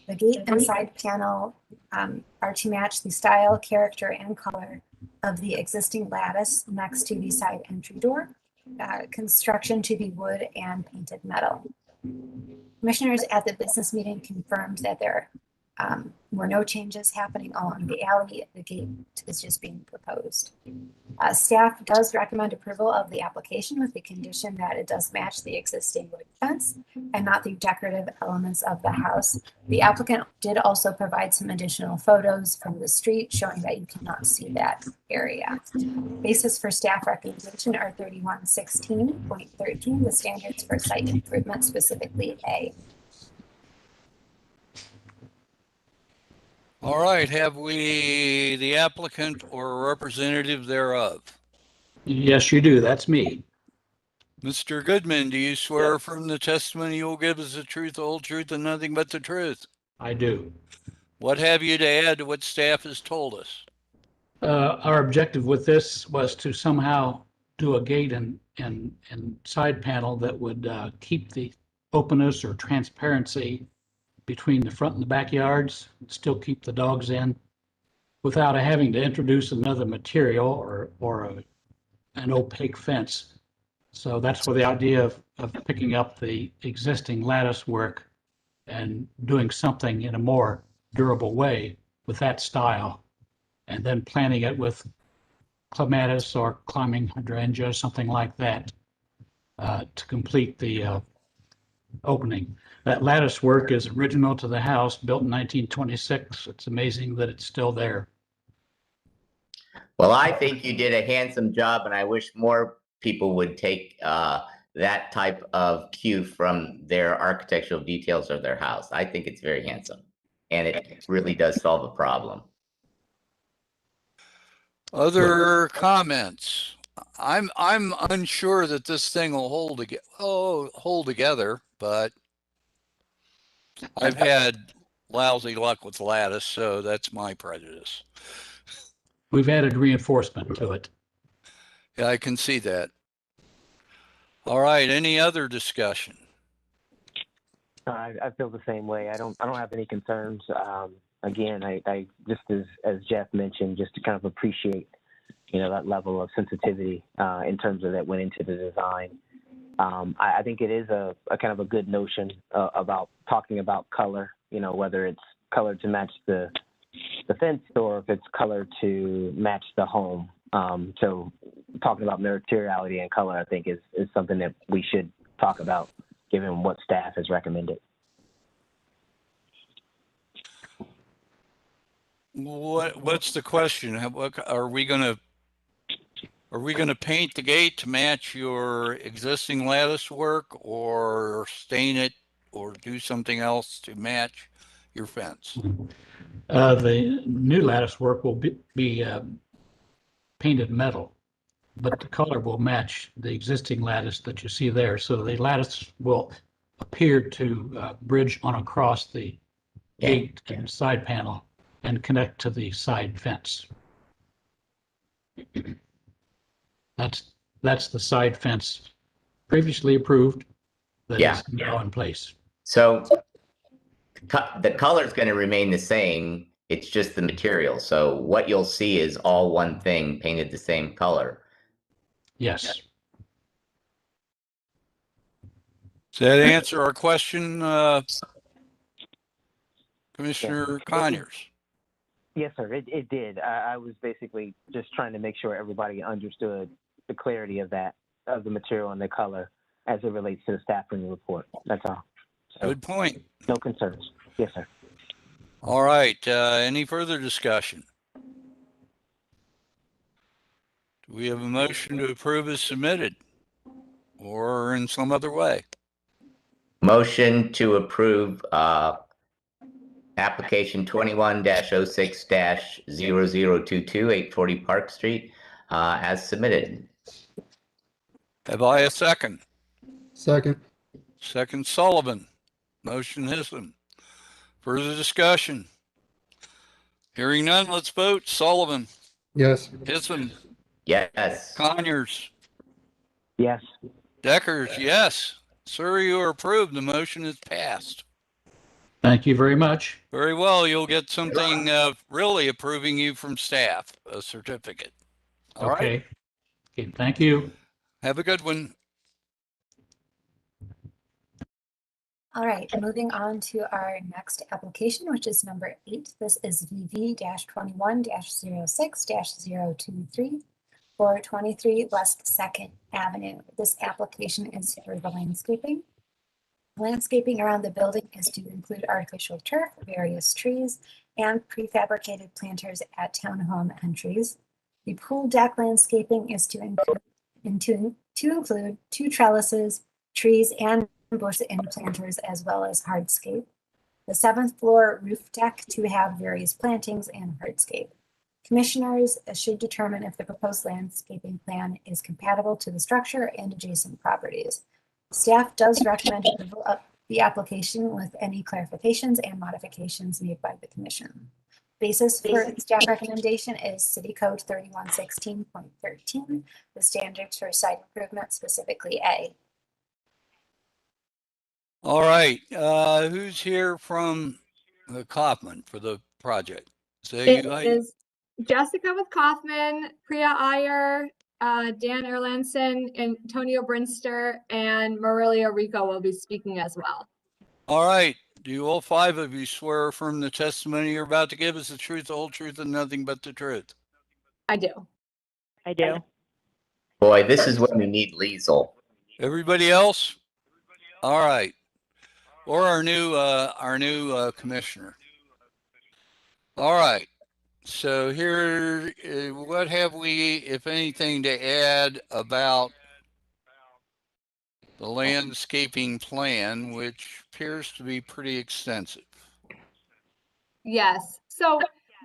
The gate and side panel are to match the style, character, and color of the existing lattice next to the side entry door. Construction to be wood and painted metal. Commissioners at the business meeting confirmed that there were no changes happening along the alley. The gate is just being proposed. Staff does recommend approval of the application with the condition that it does match the existing wood fence and not the decorative elements of the house. The applicant did also provide some additional photos from the street showing that you cannot see that area. Basis for staff recommendation are 3116.13, the standards for site improvement, specifically A. All right, have we the applicant or a representative thereof? Yes, you do. That's me. Mr. Goodman, do you swear affirm the testimony you will give is the truth, the whole truth, and nothing but the truth? I do. What have you to add to what staff has told us? Our objective with this was to somehow do a gate and side panel that would keep the openness or transparency between the front and the backyards, still keep the dogs in without having to introduce another material or an opaque fence. So that's where the idea of picking up the existing lattice work and doing something in a more durable way with that style, and then planting it with clematis or climbing hydrangea, something like that, to complete the opening. That lattice work is original to the house, built in 1926. It's amazing that it's still there. Well, I think you did a handsome job, and I wish more people would take that type of cue from their architectural details of their house. I think it's very handsome, and it really does solve a problem. Other comments? I'm unsure that this thing will hold together, but I've had lousy luck with lattice, so that's my prejudice. We've added reinforcement to it. Yeah, I can see that. All right, any other discussion? I feel the same way. I don't have any concerns. Again, I just as Jeff mentioned, just to kind of appreciate, that level of sensitivity in terms of that went into the design. I think it is a kind of a good notion about talking about color, whether it's color to match the fence or if it's color to match the home. So talking about materiality and color, I think is something that we should talk about given what staff has recommended. What's the question? Are we going to paint the gate to match your existing lattice work, or stain it, or do something else to match your fence? The new lattice work will be painted metal, but the color will match the existing lattice that you see there. So the lattice will appear to bridge on across the gate and side panel and connect to the side fence. That's the side fence previously approved that is now in place. So the color is going to remain the same. It's just the material. So what you'll see is all one thing painted the same color. Yes. Does that answer our question, Commissioner Conyers? Yes, sir. It did. I was basically just trying to make sure everybody understood the clarity of the material and the color as it relates to the staff review report. That's all. So, good point. No concerns. Yes, sir. All right. Any further discussion? Do we have a motion to approve as submitted or in some other way? Motion to approve application 21-06-0022, 840 Park Street, as submitted. Have I a second? Second. Second, Sullivan. Motion Hisson. Further discussion? Hearing none, let's vote. Sullivan. Yes. Hisson. Yes. Conyers. Yes. Deckers, yes. Sir, you are approved. The motion is passed. Thank you very much. Very well. You'll get something really approving you from staff, a certificate. All right. Okay. Thank you. Have a good one. All right, moving on to our next application, which is number 8. This is VV-21-06-023 for 23 West 2nd Avenue. This application is for the landscaping. Landscaping around the building is to include artificial turf, various trees, and prefabricated planters at townhome entries. The pool deck landscaping is to include 2 trellises, trees, and bush and planters, as well as hardscape. The 7th floor roof deck to have various plantings and hardscape. Commissioners should determine if the proposed landscaping plan is compatible to the structure and adjacent properties. Staff does recommend approval of the application with any clarifications and modifications made by the commission. Basis for staff recommendation is City Code 3116.13, the standards for site improvement, specifically A. All right, who's here from the Kaufman for the project? It is Jessica with Kaufman, Priya Iyer, Dan Erlandson, Antonio Brinster, and Marilia Rico will be speaking as well. All right. Do all 5 of you swear or affirm the testimony you're about to give us the truth, the whole truth, and nothing but the truth? I do. I do. Boy, this is when we need Liesel. Everybody else? All right. Or our new commissioner. All right. So here, what have we, if anything, to add about the landscaping plan, which appears to be pretty extensive? Yes. So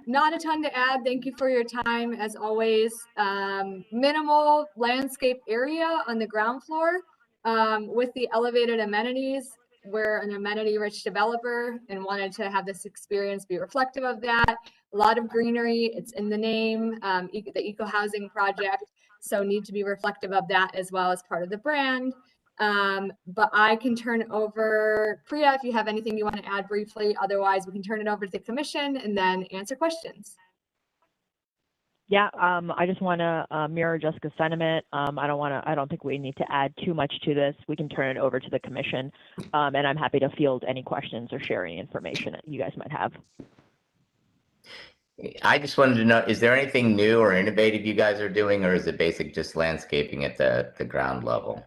not a ton to add. Thank you for your time as always. Minimal landscape area on the ground floor with the elevated amenities. We're an amenity-rich developer and wanted to have this experience be reflective of that. A lot of greenery, it's in the name, the eco-housing project, so need to be reflective of that as well as part of the brand. But I can turn over, Priya, if you have anything you want to add briefly, otherwise we can turn it over to the commission and then answer questions. Yeah, I just want to mirror Jessica's sentiment. I don't think we need to add too much to this. We can turn it over to the commission, and I'm happy to field any questions or share any information that you guys might have. I just wanted to know, is there anything new or innovative you guys are doing, or is it basic just landscaping at the ground level?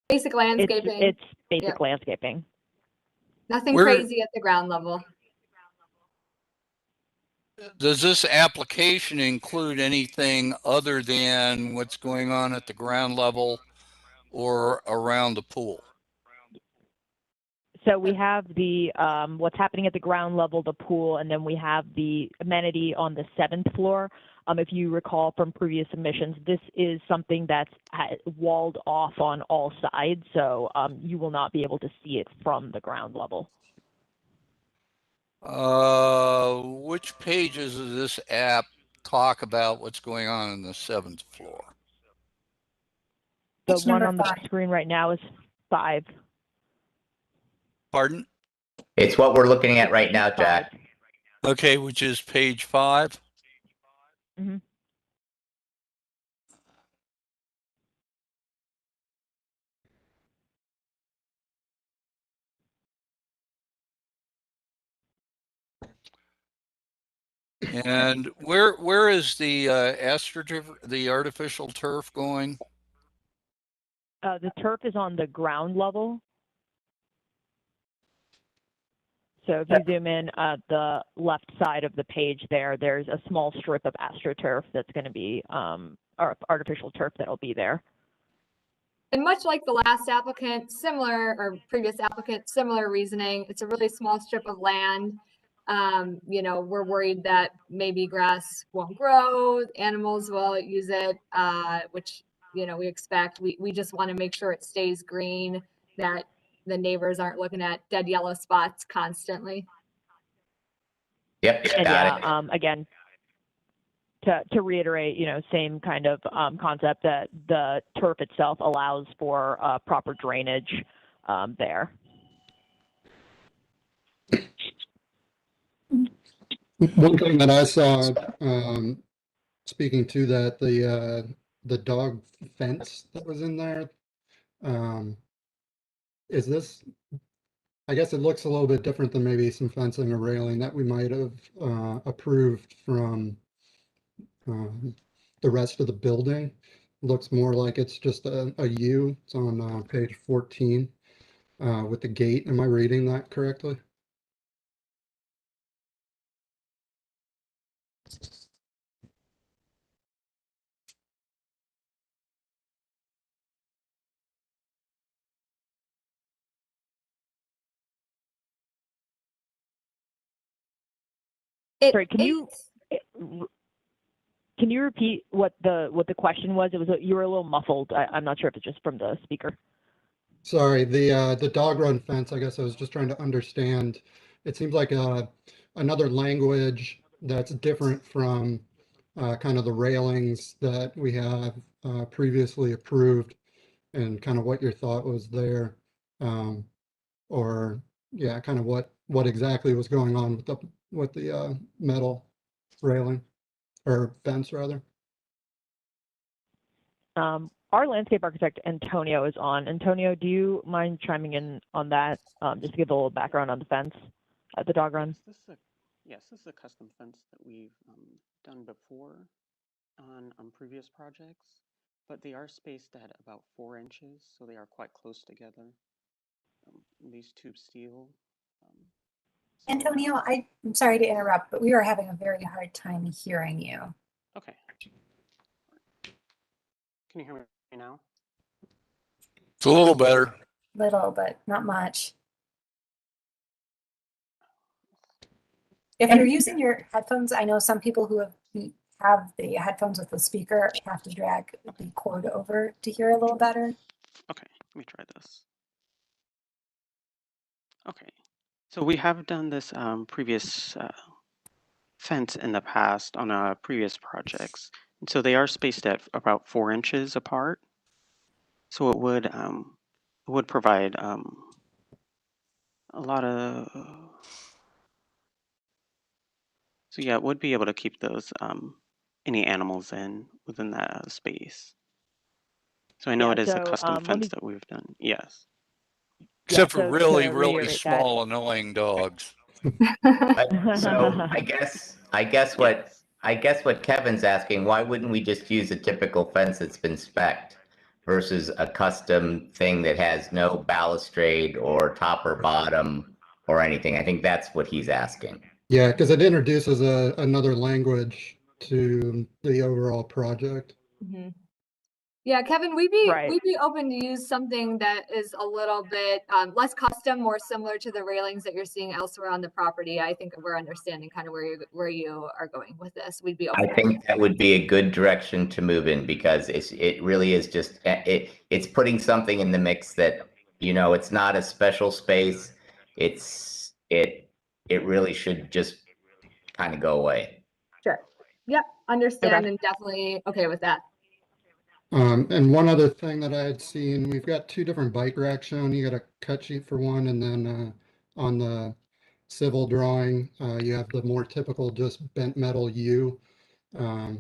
Basic landscaping. It's basic landscaping. Nothing crazy at the ground level. Does this application include anything other than what's going on at the ground level or around the pool? So we have the what's happening at the ground level, the pool, and then we have the amenity on the 7th floor. If you recall from previous submissions, this is something that's walled off on all sides, so you will not be able to see it from the ground level. Which pages of this app talk about what's going on in the 7th floor? The one on the screen right now is 5. Pardon? It's what we're looking at right now, Jack. Okay, which is page 5. Mm-hmm. And where is the astroturf, the artificial turf going? The turf is on the ground level. So if you zoom in at the left side of the page there's a small strip of astroturf that's going to be or artificial turf that'll be there. And much like the last applicant, similar, or previous applicant, similar reasoning. It's a really small strip of land. You know, we're worried that maybe grass won't grow, animals will use it, which, you know, we expect. We just want to make sure it stays green, that the neighbors aren't looking at dead yellow spots constantly. Yep, And got it. Again, to reiterate, you know, same kind of concept that the turf itself allows for proper drainage there. One thing that I saw, speaking to that, the dog fence that was in there, is this, I guess it looks a little bit different than maybe some fencing or railing that we might have approved from the rest of the building. Looks more like it's just a U. It's on page 14 with the gate. Am I reading that correctly? Sorry, can you repeat what the question was? It was you were a little muffled. I'm not sure if it's just from the speaker. Sorry, the dog run fence, I guess I was just trying to understand. It seems like another language that's different from kind of the railings that we have previously approved, and kind of what your thought was there. Or yeah, kind of what exactly was going on with the metal railing or fence rather. Our landscape architect, Antonio, is on. Antonio, do you mind chiming in on that? Just to give a little background on the fence at the dog run. Yes, this is a custom fence that we've done before on previous projects, but they are spaced at about 4 inches, so they are quite close together. These tube steel. Antonio, I'm sorry to interrupt, but we are having a very hard time hearing you. Okay. Can you hear me now? It's a little better. Little, but not much. If you're using your headphones, I know some people who have the headphones with the speaker have to drag the cord over to hear a little better. Okay, let me try this. Okay, so we have done this previous fence in the past on previous projects. And so they are spaced at about 4 inches apart. So it would provide a lot of, so yeah, it would be able to keep those any animals within that space. So I know Yeah, it is a so, custom fence that we've done. Yes. Except Yeah, for so really, to really reiterate small, annoying dogs. So I guess what Kevin's asking, why wouldn't we just use a typical fence that's been spec'd versus a custom thing that has no balustrade or top or bottom or anything? I think that's what he's asking. Yeah, because it introduces another language to the overall project. Mm-hmm. Yeah, Kevin, we'd be open to use something that is a little bit less custom, more similar to the railings that you're seeing elsewhere on the property. I think we're understanding kind of where you are going with this. We'd be open. I think that would be a good direction to move in, because it really is just it's putting something in the mix that, you know, it's not a special space. It really should just kind of go away. Sure. Yep, understand and definitely okay with that. And one other thing that I had seen, we've got 2 different bike racks shown. You got a cut sheet for one, and then on the civil drawing, you have the more typical just bent metal U. I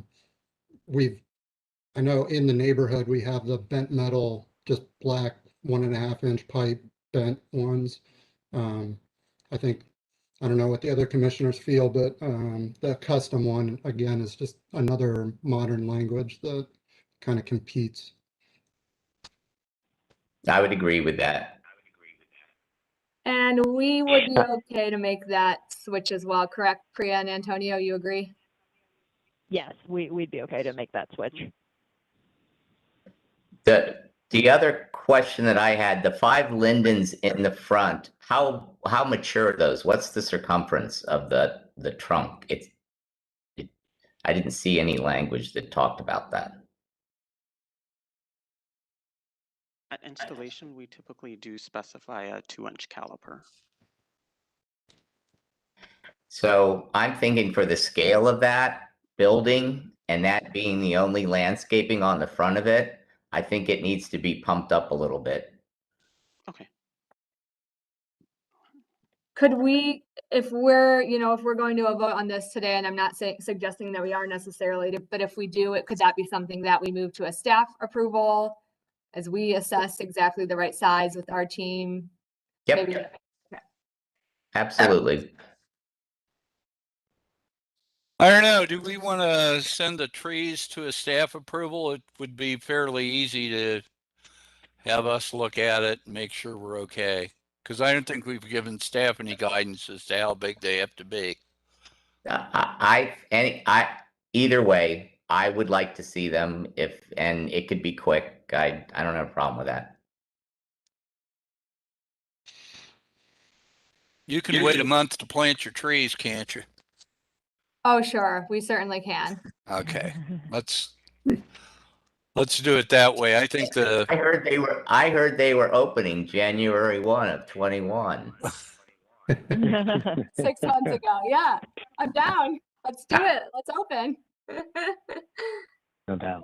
know in the neighborhood we have the bent metal, just black 1.5 inch pipe bent ones. I think, I don't know what the other commissioners feel, but the custom one, again, is just another modern language that kind of competes. I would agree with that. And we would be okay to make that switch as well, correct, Priya and Antonio? You agree? Yes, we'd be okay to make that switch. The other question that I had, the 5 lindens in the front, how mature are those? What's the circumference of the trunk? I didn't see any language that talked about that. At installation, we typically do specify a 2-inch caliper. So I'm thinking for the scale of that building and that being the only landscaping on the front of it, I think it needs to be pumped up a little bit. Okay. Could we, if we're going to a vote on this today, and I'm not suggesting that we are necessarily, but if we do it, could that be something that we move to a staff approval as we assessed exactly the right size with our team. Yep, Maybe- absolutely. I don't know. Do we want to send the trees to a staff approval? It would be fairly easy to have us look at it and make sure we're okay. Because I don't think we've given staff any guidance as to how big they have to be. Either way, I would like to see them and it could be quick. I don't have a problem with that. You can wait a month to plant your trees, can't you? Oh, sure, we certainly can. Okay, let's do it that way. I think I heard they were opening January 1 of 21. 6 months ago. Yeah, I'm down. Let's do it. Let's open. No doubt.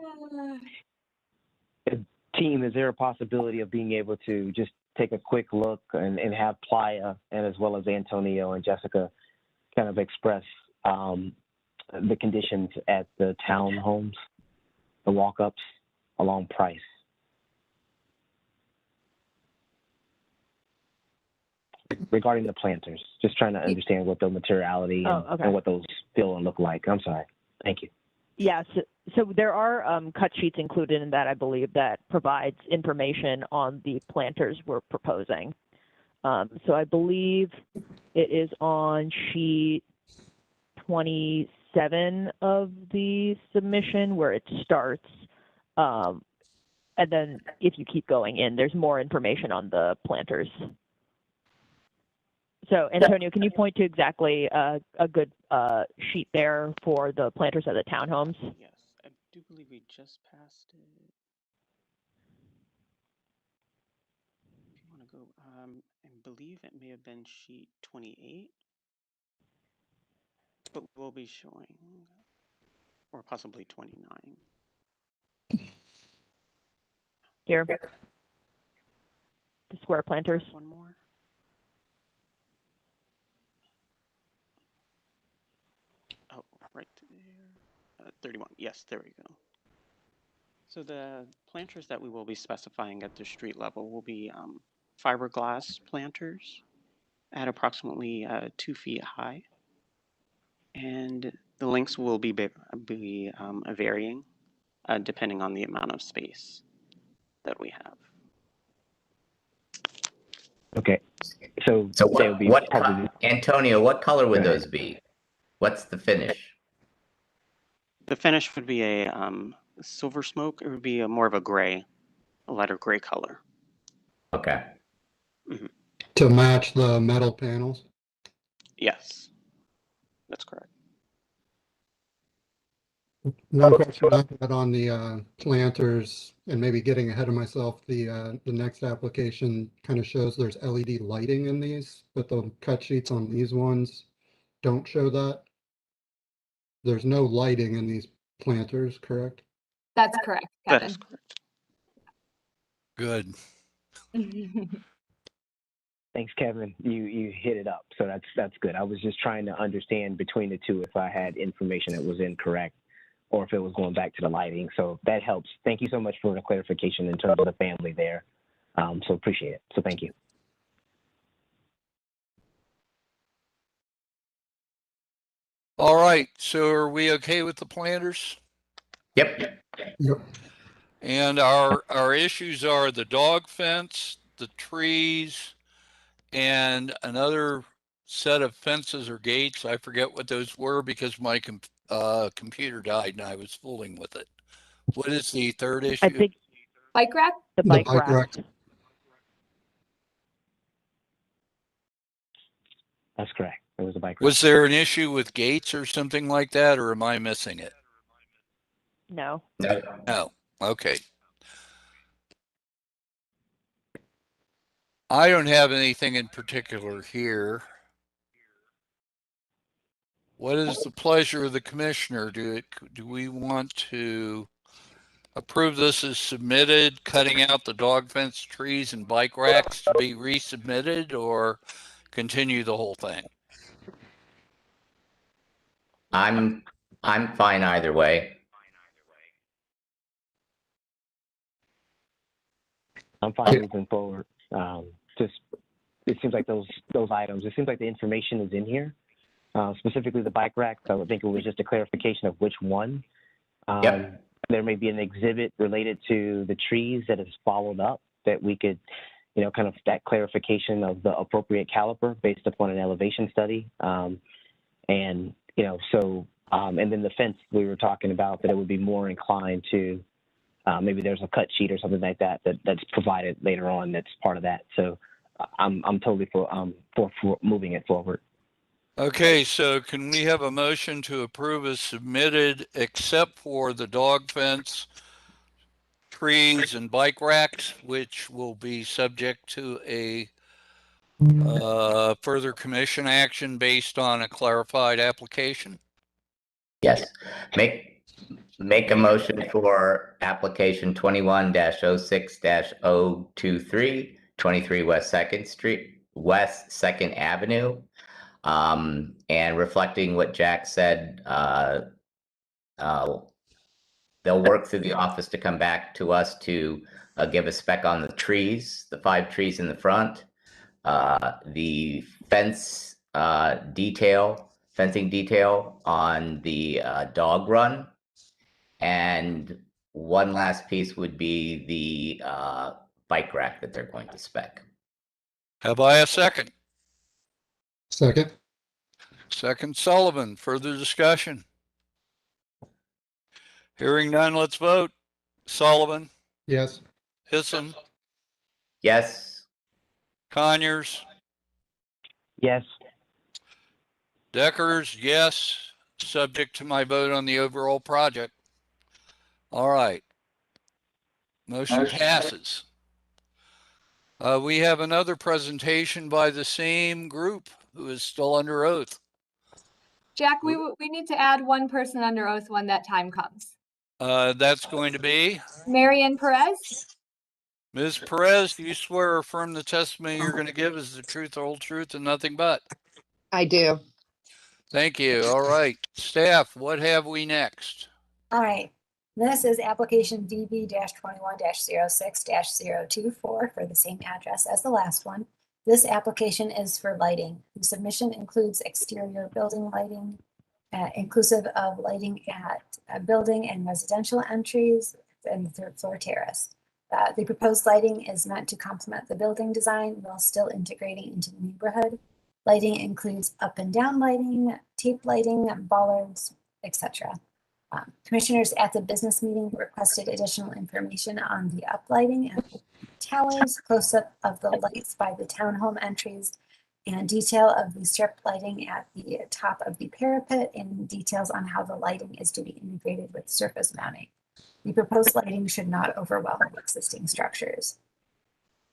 Team, is there a possibility of being able to just take a quick look and have Playa and as well as Antonio and Jessica kind of express the conditions at the townhomes, the walk-ups along Price? Regarding the planters, just trying to understand what the materiality and what those feel and look like. I'm sorry. Thank you. Yes. So there are cut sheets included in that, I believe, that provides information on the planters we're proposing. So I believe it is on sheet 27 of the submission where it starts. And then if you keep going in, there's more information on the planters. So Antonio, can you point to exactly a good sheet there for the planters of the townhomes? Yes, I do believe we just passed it. If you want to go, I believe it may have been sheet 28, but we'll be showing, or possibly 29. Here, the square planters. One more. Oh, right there. 31. Yes, there we go. So the planters that we will be specifying at the street level will be fiberglass planters at approximately 2 feet high. And the lengths will be varying depending on the amount of space that we have. Okay. So Antonio, what color would those be? What's the finish? The finish would be a silver smoke. It would be more of a gray, a lighter gray color. Okay. Mm-hmm. To match the metal panels? Yes, that's correct. One question I had on the planters, and maybe getting ahead of myself, the next application kind of shows there's LED lighting in these, but the cut sheets on these ones don't show that. There's no lighting in these planters, correct? That's correct, Kevin. That is correct. Good. Thanks, Kevin. You hit it up, so that's good. I was just trying to understand between the two if I had information that was incorrect or if it was going back to the lighting. So that helps. Thank you so much for the clarification in terms of the family there. So appreciate it. So thank you. All right. So are we okay with the planters? Yep. And our issues are the dog fence, the trees, and another set of fences or gates. I forget what those were because my computer died and I was fooling with it. What is the third issue? I think bike rack? The bike rack. That's correct. It was a bike rack. Was there an issue with gates or something like that, or am I missing it? No. No. Okay. I don't have anything in particular here. What is the pleasure of the commissioner? Do we want to approve this as submitted, cutting out the dog fence, trees, and bike racks to be resubmitted, or continue the whole thing? I'm fine either way. I'm fine moving forward. Just it seems like those items. It seems like the information is in here, specifically the bike rack. So I would think it was just a clarification of which one. Yep. There may be an exhibit related to the trees that is followed up that we could, kind of that clarification of the appropriate caliper based upon an elevation study. And then the fence we were talking about, that it would be more inclined to maybe there's a cut sheet or something like that's provided later on that's part of that. So I'm totally for moving it forward. Okay, so can we have a motion to approve as submitted, except for the dog fence, trees, and bike racks, which will be subject to a further commission action based on a clarified application? Yes. Make a motion for application 21-06-023, 23 West 2nd Avenue. And reflecting what Jack said, they'll work through the office to come back to us to give a spec on the trees, the 5 trees in the front, the fencing detail on the dog run, and one last piece would be the bike rack that they're going to spec. Have I a second? Second. Second, Sullivan. Further discussion? Hearing none, let's vote. Sullivan, Yes. Hisson, Yes. Conyers, Yes. Deckers, yes, subject to my vote on the overall project. All right. Motion passes. We have another presentation by the same group who is still under oath. Jack, we need to add one person under oath when that time comes. That's going to be Marian Perez. Ms. Perez. Do you swear or affirm the testimony you're going to give is the truth, the whole truth, and nothing but? I do. Thank you. All right. Staff, what have we next? All right. This is application DB-21-06-024 for the same address as the last one. This application is for lighting. The submission includes exterior building lighting, inclusive of lighting at building and residential entries and the 3rd floor terrace. The proposed lighting is meant to complement the building design while still integrating into the neighborhood. Lighting includes up and down lighting, tape lighting, bollards, etc. Commissioners at the business meeting requested additional information on the uplighting and towers, close-up of the lights by the townhome entries, and detail of the strip lighting at the top of the parapet, and details on how the lighting is to be integrated with surface mounting. The proposed lighting should not overwhelm existing structures.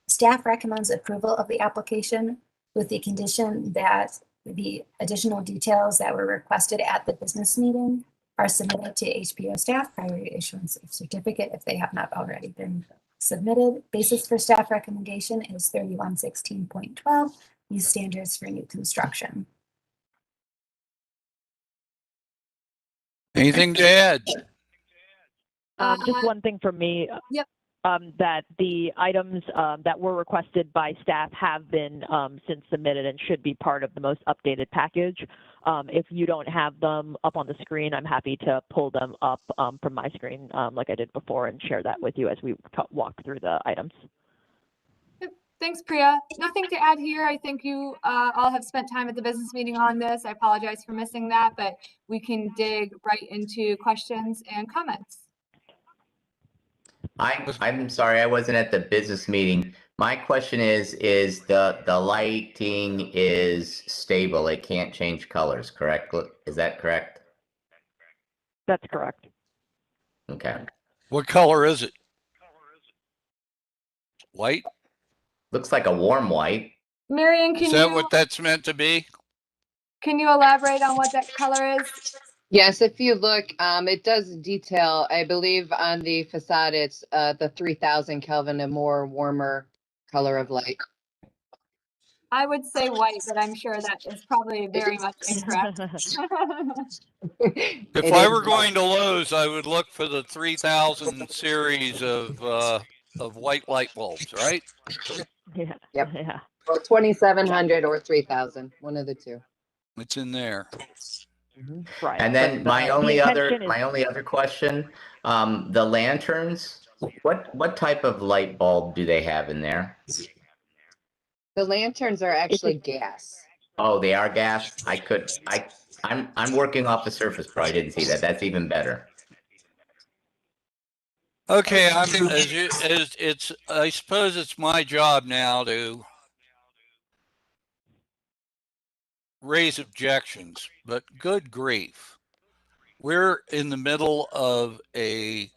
Staff recommends approval of the application with the condition that the additional details that were requested at the business meeting are submitted to HPO staff prior to issuance of certificate if they have not already been submitted. Basis for staff recommendation is 3116.12, these standards for new construction. Anything to add? Just one thing from me. Yep. That the items that were requested by staff have been since submitted and should be part of the most updated package. If you don't have them up on the screen, I'm happy to pull them up from my screen like I did before and share that with you as we walk through the items. Thanks, Priya. Nothing to add here. I think you all have spent time at the business meeting on this. I apologize for missing that, but we can dig right into questions and comments. I'm sorry, I wasn't at the business meeting. My question is the lighting is stable. It can't change colors, correct? Is that correct? That's correct. Okay. What color is it? White? Looks like a warm white. Marian, Is that what that's meant to be? Can you elaborate on what that color is? Yes, if you look, it does detail, I believe on the facade, it's the 3000 Kelvin, a more warmer color of light. I would say white, but I'm sure that is probably very much incorrect. If I were going to Lowe's, I would look for the 3000 series of of white light bulbs, right? Yeah. Yep. Yeah. Well, 2,700 or 3,000, one of the two. It's in there. Right. And then But my the only intention is other question, the lanterns, what type of light bulb do they have in there? The lanterns are actually gas. Oh, they are gas? I'm working off the surface, bro. I didn't see that. That's even better. Okay, I suppose it's my job now to raise objections, but good grief. We're in the middle of a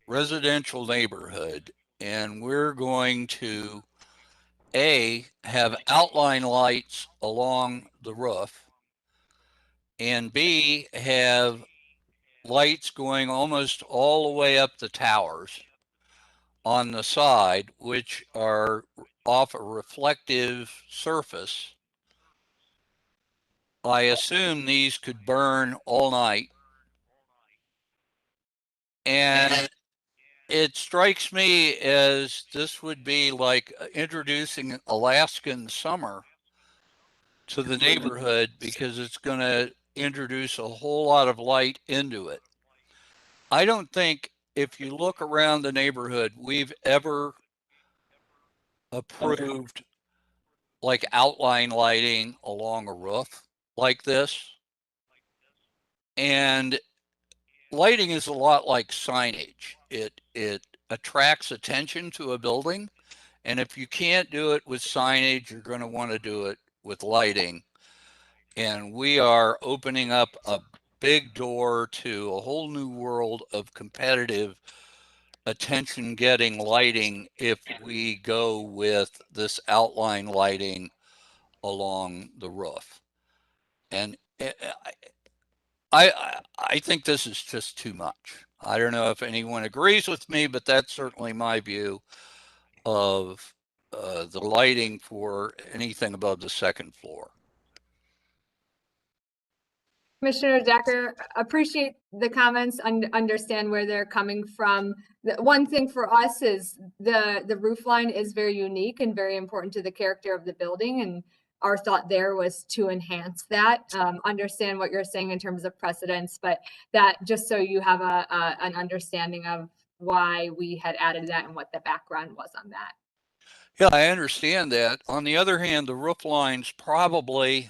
residential neighborhood, and we're going to have outline lights along the roof, and B, have lights going almost all the way up the towers on the side, which are off a reflective surface. I assume these could burn all night. And it strikes me as this would be like introducing Alaskan summer to the neighborhood, because it's going to introduce a whole lot of light into it. I don't think, if you look around the neighborhood, we've ever approved like outline lighting along a roof like this. And lighting is a lot like signage. It attracts attention to a building. And if you can't do it with signage, you're going to want to do it with lighting. And we are opening up a big door to a whole new world of competitive attention-getting lighting if we go with this outline lighting along the roof. And I think this is just too much. I don't know if anyone agrees with me, but that's certainly my view of the lighting for anything above the second floor. Commissioner Decker, appreciate the comments and understand where they're coming from. The one thing for us is the roof line is very unique and very important to the character of the building. And our thought there was to enhance that, understand what you're saying in terms of precedence, but that just so you have an understanding of why we had added that and what the background was on that. Yeah, I understand that. On the other hand, the roof line's probably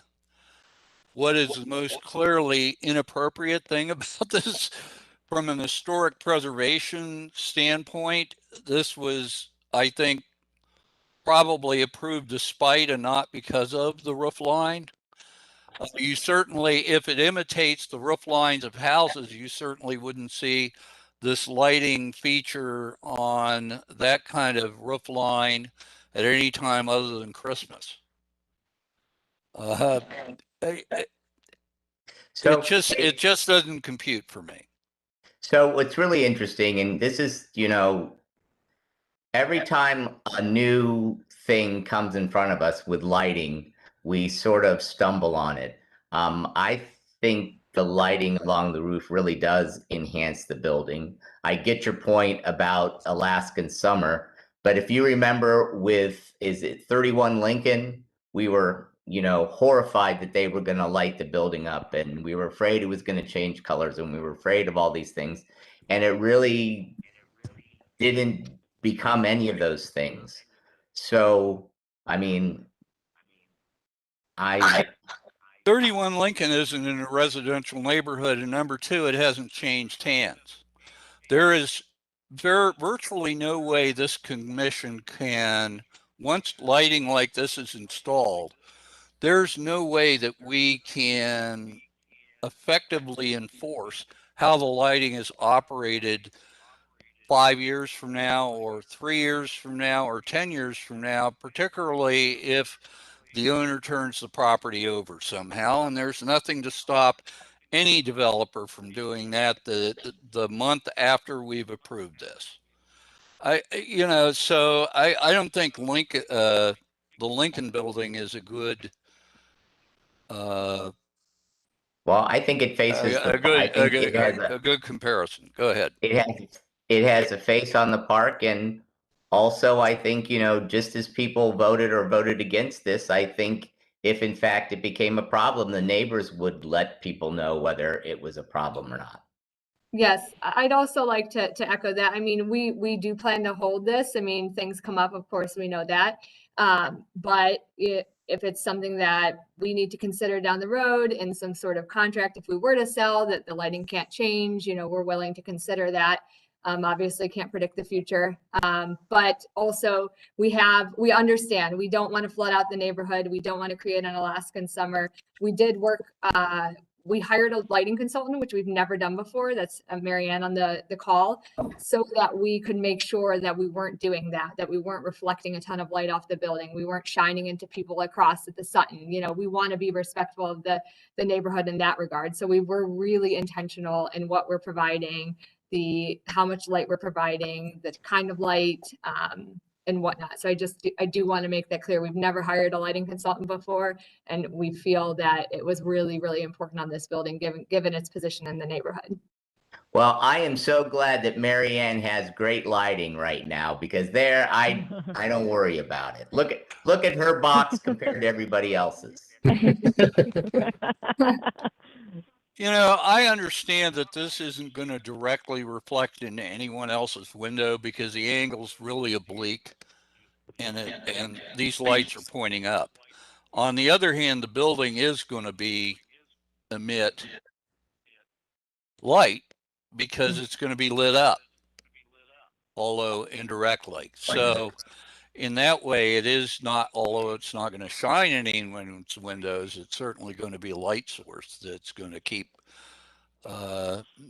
what is the most clearly inappropriate thing about this. From an historic preservation standpoint, this was, I think, probably approved despite and not because of the roof line. You certainly, if it imitates the roof lines of houses, you certainly wouldn't see this lighting feature on that kind of roof line at any time other than Christmas. It just doesn't compute for me. So what's really interesting, and this is, every time a new thing comes in front of us with lighting, we sort of stumble on it. I think the lighting along the roof really does enhance the building. I get your point about Alaskan summer, but if you remember is it 31 Lincoln, we were, horrified that they were going to light the building up, and we were afraid it was going to change colors, and we were afraid of all these things. And it really didn't become any of those things. So, I mean, 31 Lincoln isn't in a residential neighborhood, and number two, it hasn't changed hands. There is virtually no way this commission can, once lighting like this is installed, there's no way that we can effectively enforce how the lighting is operated 5 years from now or 3 years from now or 10 years from now, particularly if the owner turns the property over somehow. And there's nothing to stop any developer from doing that the month after we've approved this. So I don't think the Lincoln building is a good well, I think it faces a good comparison. Go ahead. It has a face on the park, and also, I think, just as people voted against this, I think if in fact it became a problem, the neighbors would let people know whether it was a problem or not. Yes, I'd also like to echo that. I mean, we do plan to hold this. I mean, things come up, of course, we know that. But if it's something that we need to consider down the road in some sort of contract, if we were to sell, that the lighting can't change, we're willing to consider that. Obviously can't predict the future. But also we understand we don't want to flood out the neighborhood. We don't want to create an Alaskan summer. We did work, we hired a lighting consultant, which we've never done before. That's Marianne on the call, so that we could make sure that we weren't doing that we weren't reflecting a ton of light off the building. We weren't shining into people across at the Sutton. We want to be respectful of the neighborhood in that regard. So we were really intentional in what we're providing, how much light we're providing, the kind of light, and whatnot. So I do want to make that clear. We've never hired a lighting consultant before, and we feel that it was really, really important on this building, given its position in the neighborhood. Well, I am so glad that Marianne has great lighting right now, because there I don't worry about it. Look at her box compared to everybody else's. I understand that this isn't going to directly reflect into anyone else's window because the angle's really oblique and these lights are pointing up. On the other hand, the building is going to emit light because it's going to be lit up, although indirectly. So in that way, although it's not going to shine in anyone's windows, it's certainly going to be a light source that's going to keep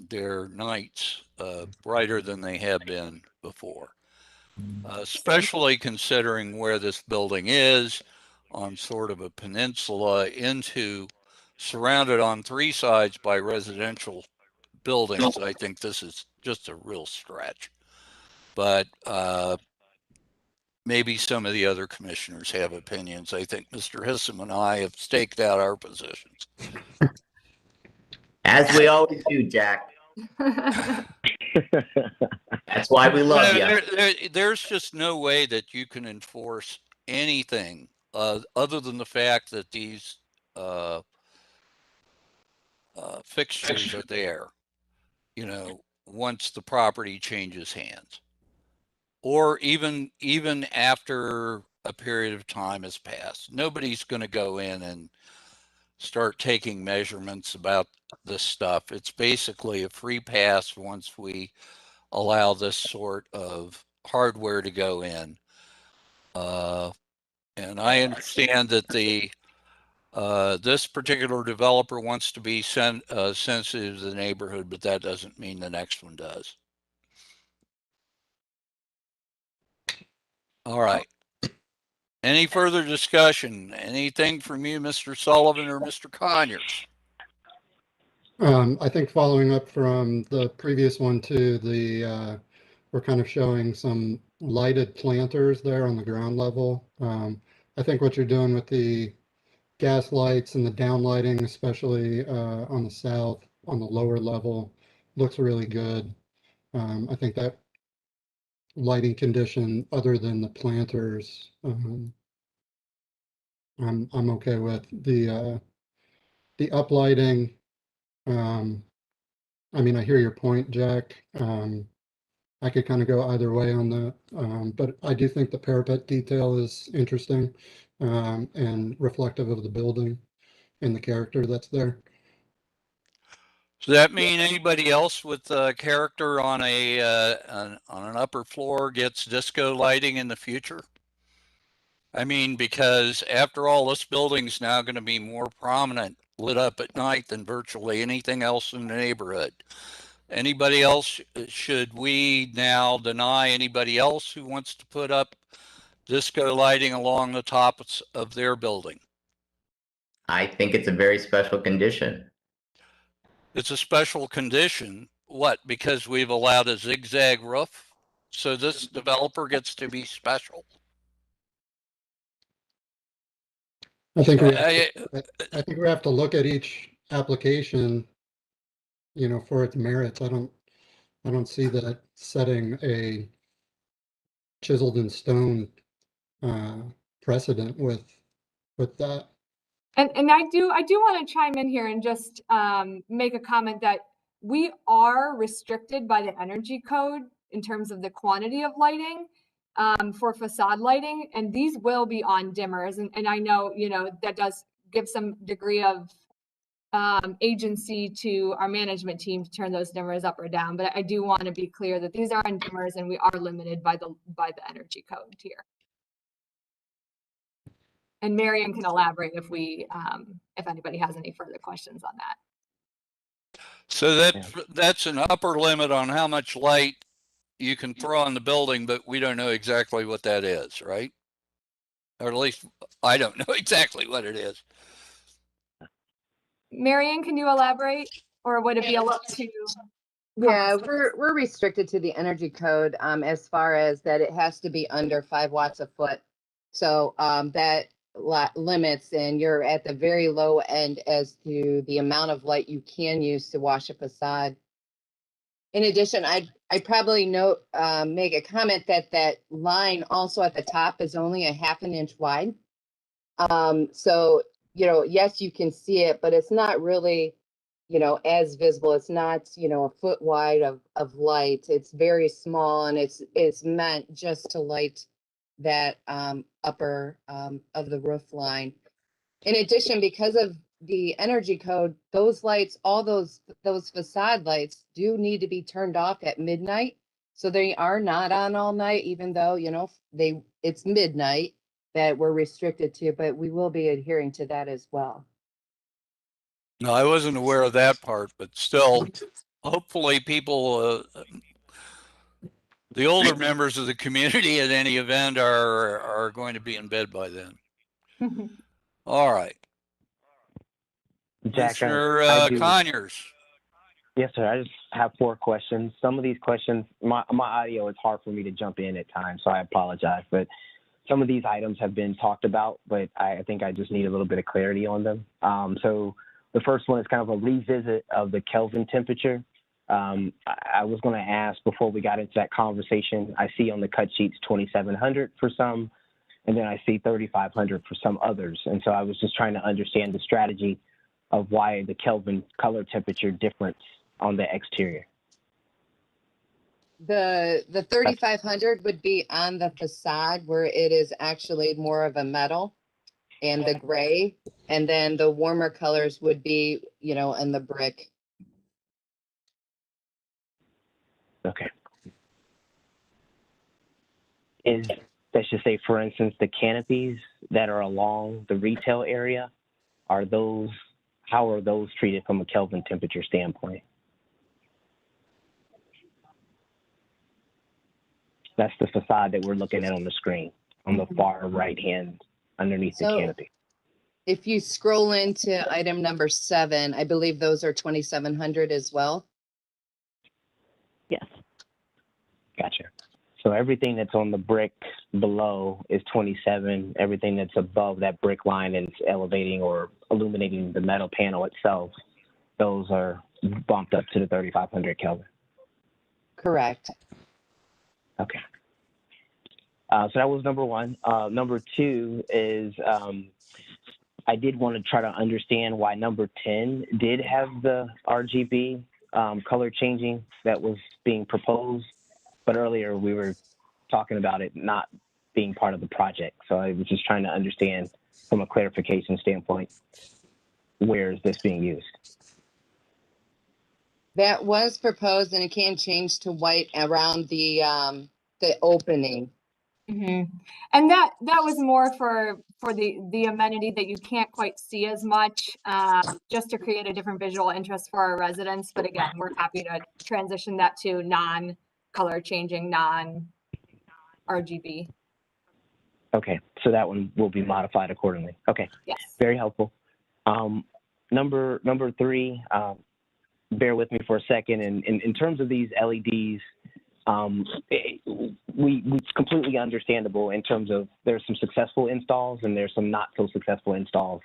their nights brighter than they have been before. Especially considering where this building is on sort of a peninsula surrounded on three sides by residential buildings. I think this is just a real stretch. But maybe some of the other commissioners have opinions. I think Mr. Hissam and I have staked out our positions. As we always do, Jack. That's why we love you. There's just no way that you can enforce anything other than the fact that these fixtures are there, once the property changes hands, or even after a period of time has passed. Nobody's going to go in and start taking measurements about this stuff. It's basically a free pass once we allow this sort of hardware to go in. And I understand that this particular developer wants to be sensitive to the neighborhood, but that doesn't mean the next one does. All right. Any further discussion? Anything from you, Mr. Sullivan or Mr. Conyers? I think following up from the previous one too, we're kind of showing some lighted planters there on the ground level. I think what you're doing with the gas lights and the downlighting, especially on the south, on the lower level, looks really good. I think that lighting condition, other than the planters, I'm okay with. The uplighting, I mean, I hear your point, Jack. I could kind of go either way on that, but I do think the parapet detail is interesting and reflective of the building and the character that's there. Does that mean anybody else with character on an upper floor gets disco lighting in the future? I mean, because after all, this building's now going to be more prominent, lit up at night than virtually anything else in the neighborhood. Anybody else? Should we now deny anybody else who wants to put up disco lighting along the tops of their building? I think it's a very special condition. It's a special condition. What? Because we've allowed a zigzag roof? So this developer gets to be special? I think we have to look at each application, for its merits. I don't see that setting a chiseled in stone precedent with that. And I do want to chime in here and just make a comment that we are restricted by the energy code in terms of the quantity of lighting for facade lighting, and these will be on dimmers. And I know, you know, that does give some degree of agency to our management team to turn those dimmers up or down. But I do want to be clear that these are on dimmers and we are limited by the energy code here. And Marion can elaborate if anybody has any further questions on that. So that's an upper limit on how much light you can throw on the building, but we don't know exactly what that is, right? Or at least I don't know exactly what it is. Marion, can you elaborate, or would it be a lot too? Yeah, we're restricted to the energy code as far as that it has to be under 5 watts a foot. So that limits, and you're at the very low end as to the amount of light you can use to wash a facade. In addition, I probably make a comment that line also at the top is only a 1/2 inch wide. So, you know, yes, you can see it, but it's not really, you know, as visible. It's not, you know, a foot wide of light. It's very small, and it's meant just to light that upper of the roof line. In addition, because of the energy code, those lights, all those facade lights do need to be turned off at midnight. So they are not on all night, even though, you know, it's midnight that we're restricted to, but we will be adhering to that as well. No, I wasn't aware of that part, but still, hopefully people, the older members of the community at any event are going to be in bed by then. All right. Jack, Commissioner Conyers. Yes, sir. I just have 4 questions. Some of these questions, my audio is hard for me to jump in at times, so I apologize. But some of these items have been talked about, but I think I just need a little bit of clarity on them. So the first one is kind of a revisit of the Kelvin temperature. I was going to ask before we got into that conversation, I see on the cut sheets 2,700 for some, and then I see 3,500 for some others. And so I was just trying to understand the strategy of why the Kelvin color temperature difference on the exterior. The 3,500 would be on the facade where it is actually more of a metal and the gray, and then the warmer colors would be, you know, in the brick. Okay. Let's just say, for instance, the canopies that are along the retail area, how are those treated from a Kelvin temperature standpoint? That's the facade that we're looking at on the screen, on the far right hand underneath the canopy. If you scroll into item number 7, I believe those are 2,700 as well. Yes. Gotcha. So everything that's on the brick below is 27. Everything that's above that brick line and it's elevating or illuminating the metal panel itself, those are bumped up to the 3,500 Kelvin. Correct. Okay. So that was number 1. Number 2 is I did want to try to understand why number 10 did have the RGB color changing that was being proposed, but earlier we were talking about it not being part of the project. So I was just trying to understand from a clarification standpoint, where is this being used? That was proposed, and it can change to white around the opening. Mm-hmm. And that was more for the amenity that you can't quite see as much, just to create a different visual interest for our residents. But again, we're happy to transition that to non-color changing, non-RGB. Okay, so that one will be modified accordingly. Okay. Yes. Very helpful. Number 3, bear with me for a second. And in terms of these LEDs, it's completely understandable in terms of there's some successful installs and there's some not so successful installs,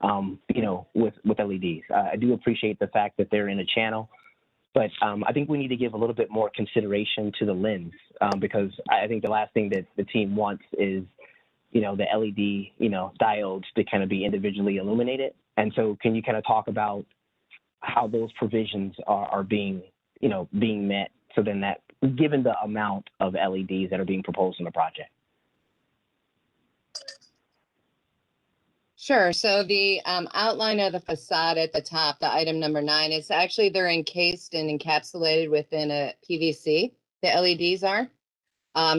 with LEDs. I do appreciate the fact that they're in a channel, But I think we need to give a little bit more consideration to the lens because I think the last thing that the team wants is, the LED, diodes to kind of be individually illuminated. And so can you kind of talk about how those provisions are being, being met? So then that, given the amount of LEDs that are being proposed in the project. Sure. So the outline of the facade at the top, the item number 9, is actually they're encased and encapsulated within a PVC. The LEDs are.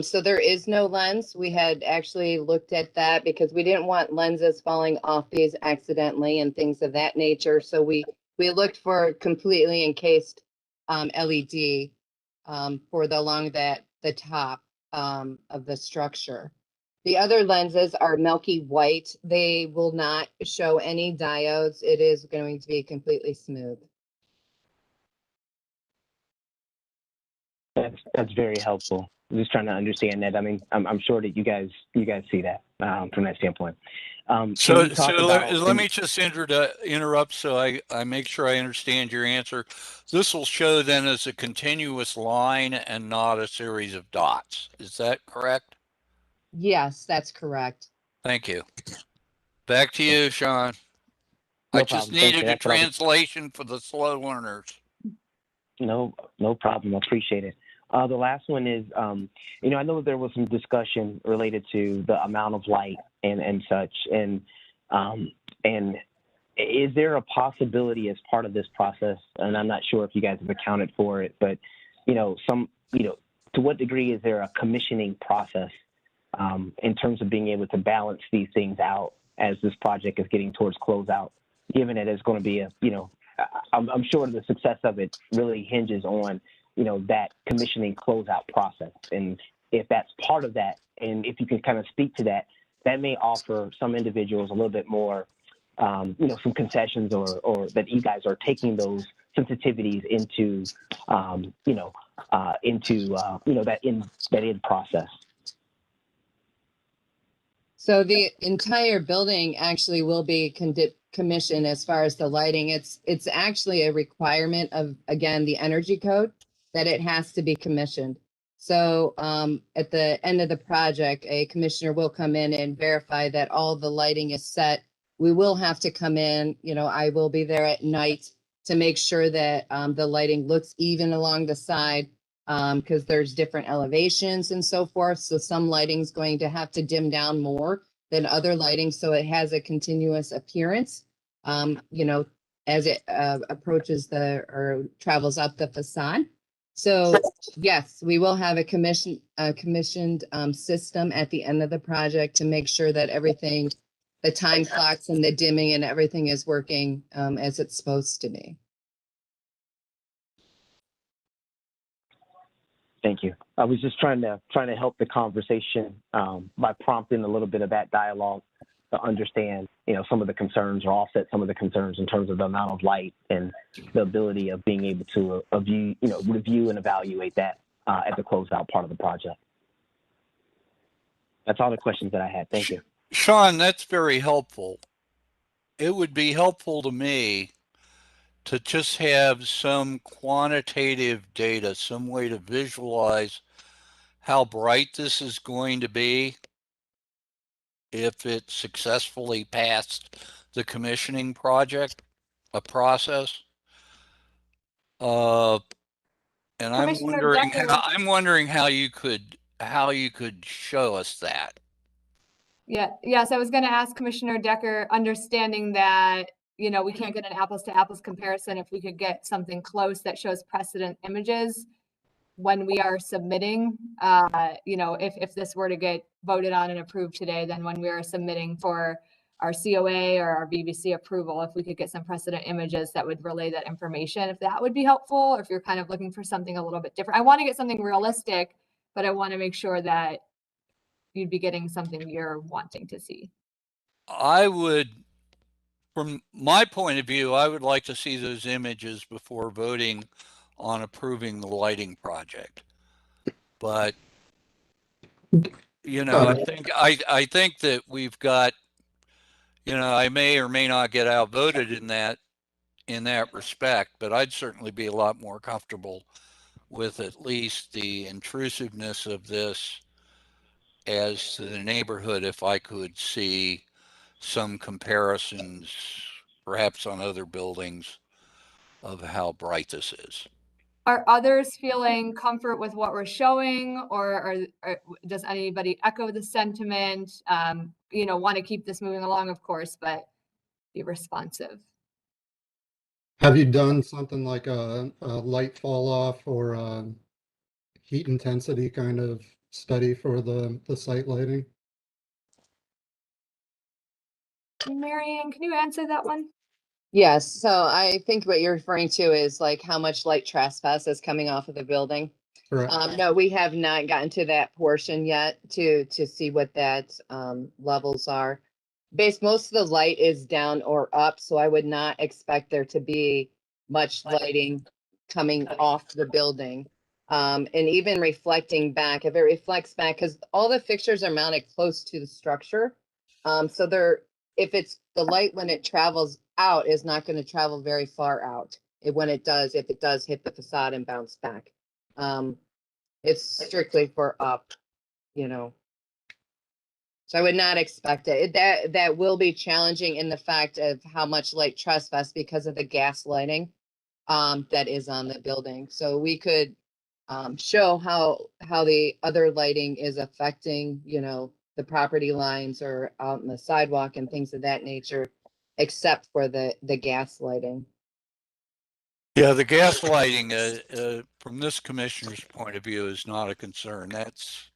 So there is no lens. We had actually looked at that because we didn't want lenses falling off these accidentally and things of that nature. So we looked for completely encased LED for along the top of the structure. The other lenses are milky white. They will not show any diodes. It is going to be completely smooth. That's very helpful. I'm just trying to understand that. I mean, I'm sure that you guys see that from that standpoint. So let me just interrupt so I make sure I understand your answer. This will show then as a continuous line and not a series of dots. Is that correct? Yes, that's correct. Thank you. Back to you, Sean. No I just problem. Thank needed you. a translation for the slow learners. No problem. I appreciate it. The last one is, I know there was some discussion related to the amount of light and such, and is there a possibility as part of this process, and I'm not sure if you guys have accounted for it, but, to what degree is there a commissioning process in terms of being able to balance these things out as this project is getting towards closeout, given that it's going to be I'm sure the success of it really hinges on, that commissioning closeout process. And if that's part of that, and if you can kind of speak to that, that may offer some individuals a little bit more, some concessions or that you guys are taking those sensitivities into, that end process. So the entire building actually will be commissioned as far as the lighting. It's actually a requirement of, again, the energy code that it has to be commissioned. So at the end of the project, a commissioner will come in and verify that all the lighting is set. We will have to come in, I will be there at night to make sure that the lighting looks even along the side because there's different elevations and so forth. So some lighting's going to have to dim down more than other lighting so it has a continuous appearance, as it approaches or travels up the facade. So yes, we will have a commissioned system at the end of the project to make sure that everything, the time clocks and the dimming and everything is working as it's supposed to be. Thank you. I was just trying to help the conversation by prompting a little bit of that dialogue to understand, some of the concerns or offset some of the concerns in terms of the amount of light and the ability of being able to review and evaluate that at the closeout part of the project. That's all the questions that I had. Thank you. Sean, that's very helpful. It would be helpful to me to just have some quantitative data, some way to visualize how bright this is going to be if it successfully passed the commissioning process. And I'm wondering how you could show us that. Yes, I was going to ask Commissioner Decker, understanding that, we can't get an apples to apples comparison. If we could get something close that shows precedent images when we are submitting, if this were to get voted on and approved today, then when we are submitting for our COA or our BBC approval, if we could get some precedent images that would relay that information, if that would be helpful, or if you're kind of looking for something a little bit different. I want to get something realistic, but I want to make sure that you'd be getting something you're wanting to see. I would, from my point of view, I would like to see those images before voting on approving the lighting project. But I think that we've got, I may or may not get outvoted in in that respect, but I'd certainly be a lot more comfortable with at least the intrusiveness of this as to the neighborhood if I could see some comparisons, perhaps on other buildings, of how bright this is. Are others feeling comfort with what we're showing, or does anybody echo the sentiment? You know, want to keep this moving along, of course, but be responsive. Have you done something like a light fall off or a heat intensity kind of study for the site lighting? Marianne, can you answer that one? Yes, so I think what you're referring to is like how much light trespass is coming off of the building. Correct. No, we have not gotten to that portion yet to see what that levels are. Most of the light is down or up, so I would not expect there to be much lighting coming off the building. And even reflecting back, if it reflects back, because all the fixtures are mounted close to the structure. So if it's the light when it travels out is not going to travel very far out. If it does hit the facade and bounce back. It's strictly for up, you know. So I would not expect it. That will be challenging in the fact of how much light trespass because of the gas lighting that is on the building. So we could show how the other lighting is affecting, you know, the property lines or out in the sidewalk and things of that nature, except for the gas lighting. Yeah, the gas lighting, from this commissioner's point of view, is not a concern. That's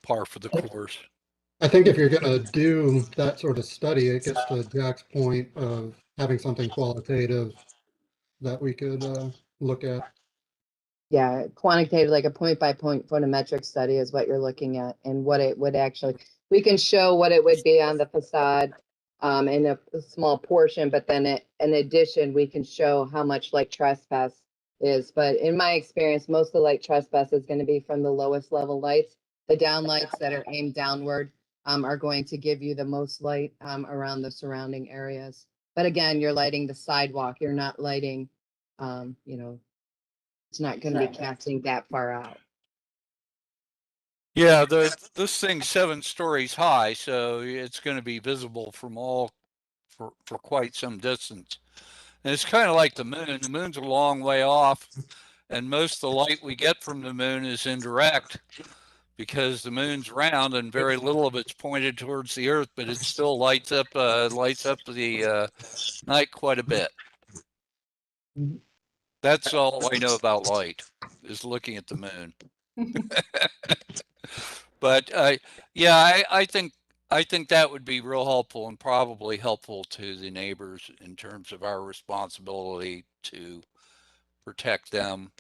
par for the course. I think if you're going to do that sort of study, it gets to Jack's point of having something qualitative that we could look at. Yeah, quantitative, like a point by point photometric study is what you're looking at, and what it would actually, we can show what it would be on the facade in a small portion, but then in addition, we can show how much light trespass is. But in my experience, most of the light trespass is going to be from the lowest level lights. The down lights that are aimed downward are going to give you the most light around the surrounding areas. But again, you're lighting the sidewalk. You're not lighting, you know, it's not going to be casting that far out. Yeah, this thing's 7 stories high, so it's going to be visible from for quite some distance. And it's kind of like the moon. The moon's a long way off, and most of the light we get from the moon is indirect because the moon's round and very little of it's pointed towards the earth, but it still lights up the night quite a bit. That's all I know about light, is looking at the moon. But yeah, I think that would be real helpful and probably helpful to the neighbors in terms of our responsibility to protect them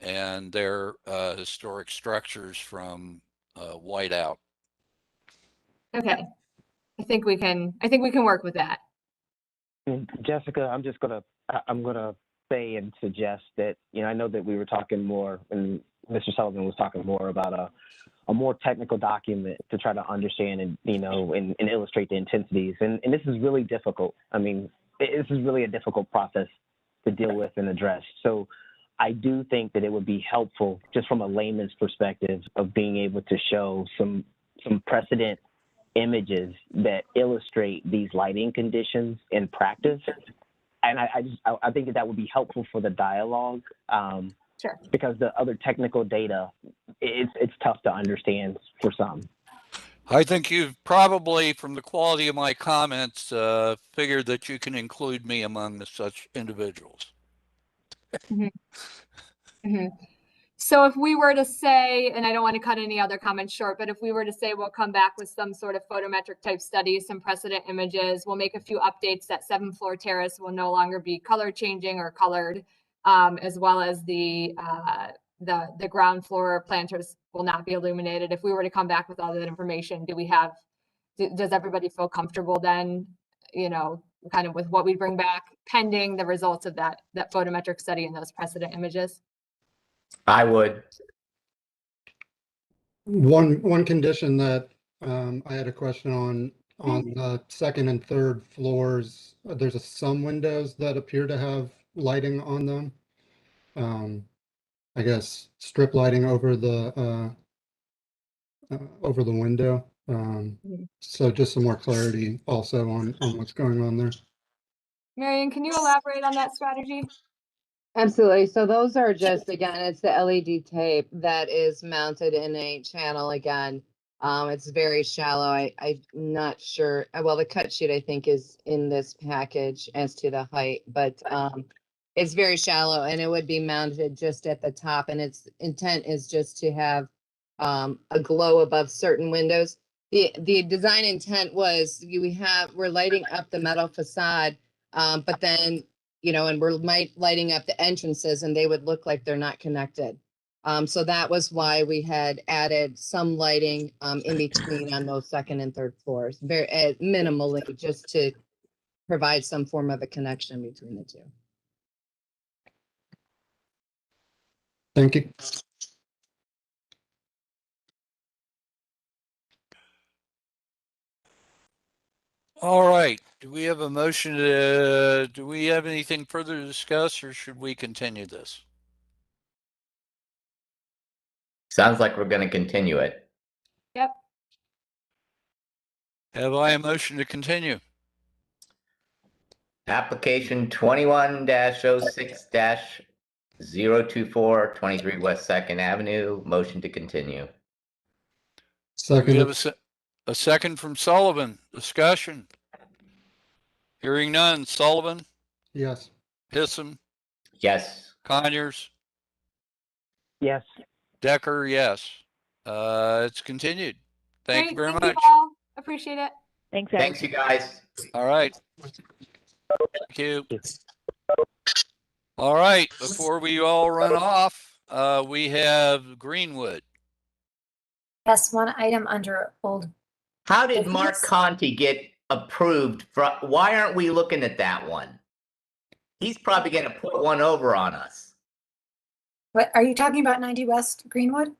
and their historic structures from whiteout. Okay, I think we can work with that. Jessica, I'm gonna say and suggest that, you know, I know that we were talking more, and Mr. Sullivan was talking more about a more technical document to try to understand and, you know, and illustrate the intensities. And this is really difficult. I mean, this is really a difficult process to deal with and address. So I do think that it would be helpful, just from a layman's perspective, of being able to show some precedent images that illustrate these lighting conditions in practice. And I think that would be helpful for the dialogue. Sure. Because the other technical data, it's tough to understand for some. I think you've probably, from the quality of my comments, figured that you can include me among such individuals. Mm-hmm. Mm-hmm. So if we were to say, and I don't want to cut any other comments short, but if we were to say we'll come back with some sort of photometric type study, some precedent images, we'll make a few updates that 7th floor terrace will no longer be color changing or colored, as well as the ground floor planters will not be illuminated. If we were to come back with all that information, does everybody feel comfortable then, you know, kind of with what we bring back pending the results of that photometric study and those precedent images? I would. One condition that I had a question on on the second and third floors, there's some windows that appear to have lighting on them. I guess strip lighting over the window. So just some more clarity also on what's going on there. Marion, can you elaborate on that strategy? Absolutely. So those are just, again, it's the LED tape that is mounted in a channel again. It's very shallow. I'm not sure. Well, the cut sheet I think is in this package as to the height, but it's very shallow and it would be mounted just at the top. And its intent is just to have a glow above certain windows. The design intent was we're lighting up the metal facade, but then and we're lighting up the entrances and they would look like they're not connected. So that was why we had added some lighting in between on those second and third floors, very minimally, just to provide some form of a connection between the two. Thank you. All right. Do we have a motion to, do we have anything further to discuss or should we continue this? Sounds like we're going to continue it. Yep. Have I a motion to continue? Application 21-06-024, 23 West 2nd Avenue. Motion to continue. Do we Second. have a second from Sullivan? Discussion. Hearing none. Sullivan, Yes. Hissam, Yes. Conyers, Yes. Decker, yes. It's continued. Thank you very Thank much. you all. Appreciate it. Thanks, guys. Thanks, you guys. All right. Thank you. All right. Before we all run off, we have Greenwood. Yes, one item under old. How did Mark Conti get approved? Why aren't we looking at that one? He's probably going to put one over on us. What are you talking about? 90 West Greenwood?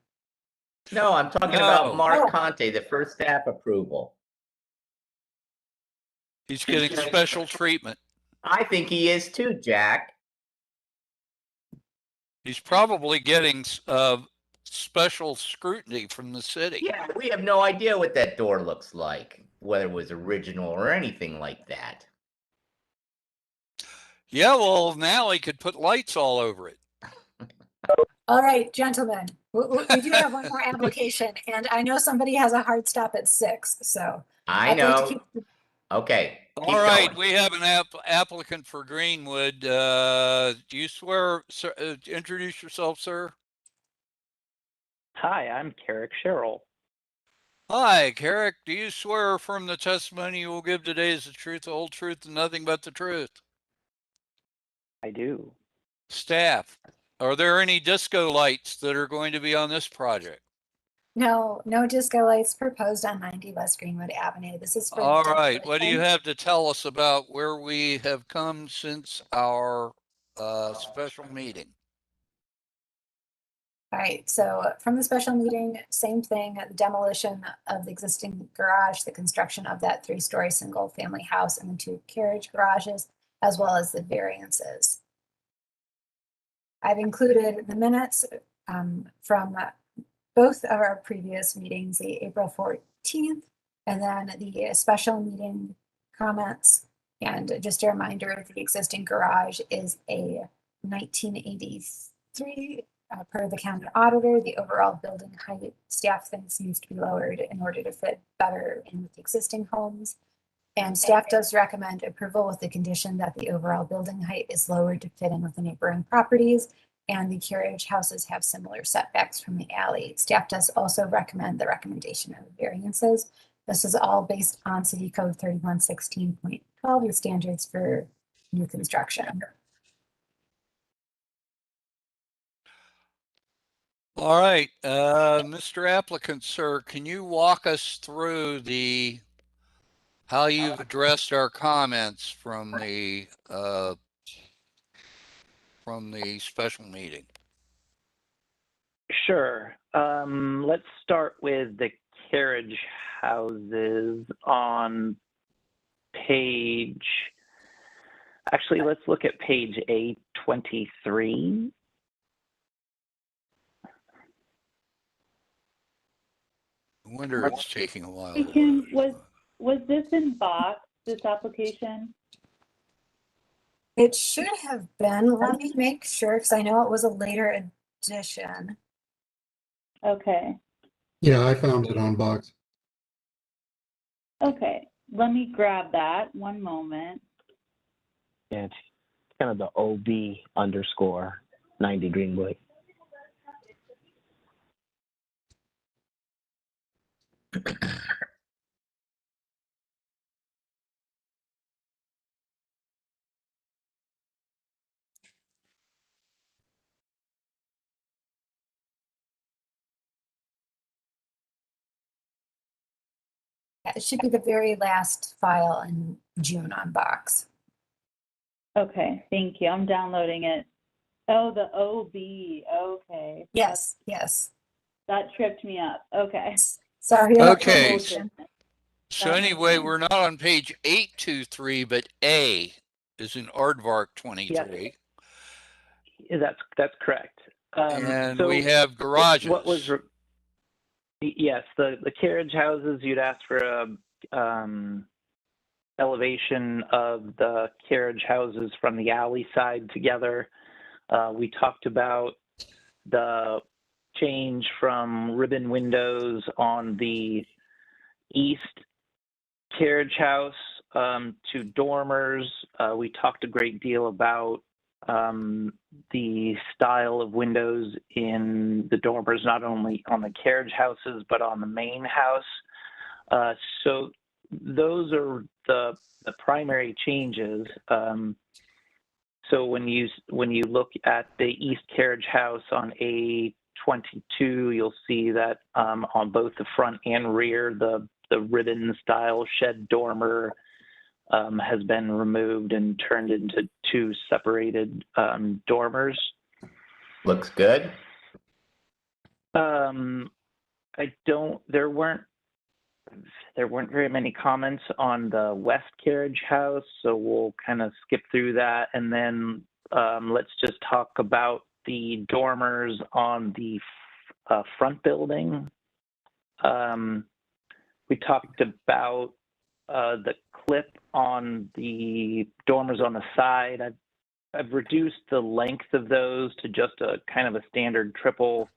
No, I'm talking about Mark Conti, the first staff approval. He's getting special treatment. I think he is too, Jack. He's probably getting special scrutiny from the city. Yeah, we have no idea what that door looks like, whether it was original or anything like that. Yeah, well, now he could put lights all over it. All right, gentlemen, we do have one more application, and I know somebody has a hard stop at 6, so. I know. Okay. All right, we have an applicant for Greenwood. Do you swear, sir, introduce yourself, sir? Hi, I'm Carrick Sherrill. Hi, Carrick. Do you swear from the testimony you will give today is the truth, the whole truth, and nothing but the truth? I do. Staff, are there any disco lights that are going to be on this project? No disco lights proposed on 90 West Greenwood Avenue. This is for. All right, what do you have to tell us about where we have come since our special meeting? All right, so from the special meeting, same thing, the demolition of the existing garage, the construction of that 3-story single family house and the 2 carriage garages, as well as the variances. I've included the minutes from both of our previous meetings, the April 14th, and then the special meeting comments. And just a reminder, the existing garage is a 1983, per the county auditor. The overall building height, staff thinks, needs to be lowered in order to fit better in with the existing homes. And staff does recommend approval with the condition that the overall building height is lowered to fit in with the neighboring properties. And the carriage houses have similar setbacks from the alley. Staff does also recommend the recommendation of variances. This is all based on City Code 3116.12, the standards for new construction. All right, Mr. Applicant, sir, can you walk us through how you've addressed our comments from the special meeting? Sure. Let's start with the carriage Houses on page, actually, let's look at page A23. I wonder it's taking a while. Hey, Kim, was this in box, this application? It should have been. Let me make sure, because I know it was a later addition. Okay. Yeah, I found it on Box. Okay. Let me grab that. One moment. Yeah, it's kind of the OB underscore 90 Greenwood. Yeah, it should be the very last file in June on Box. Okay, thank you. I'm downloading it. Oh, the OB. Okay. Yes, yes. That tripped me up. Okay. Sorry. Okay. So anyway, we're not on page 823, but A is in Aardvark 23. Yes. That's correct. And so we have garages. What was yes, the carriage houses, you'd ask for a elevation of the carriage houses from the alley side together. We talked about the change from ribbon windows on the east carriage house to dormers. We talked a great deal about the style of windows in the dormers, not only on the carriage houses, but on the main house. So those are the primary changes. So when you look at the east carriage house on A22, you'll see that on both the front and rear, the ribbon style shed dormer has been removed and turned into two separated dormers. Looks good. There weren't very many comments on the west carriage house, so we'll kind of skip through that. And then let's just talk about the dormers on the front building. We talked about the clip on the dormers on the side. I've reduced the length of those to just a kind of a standard triple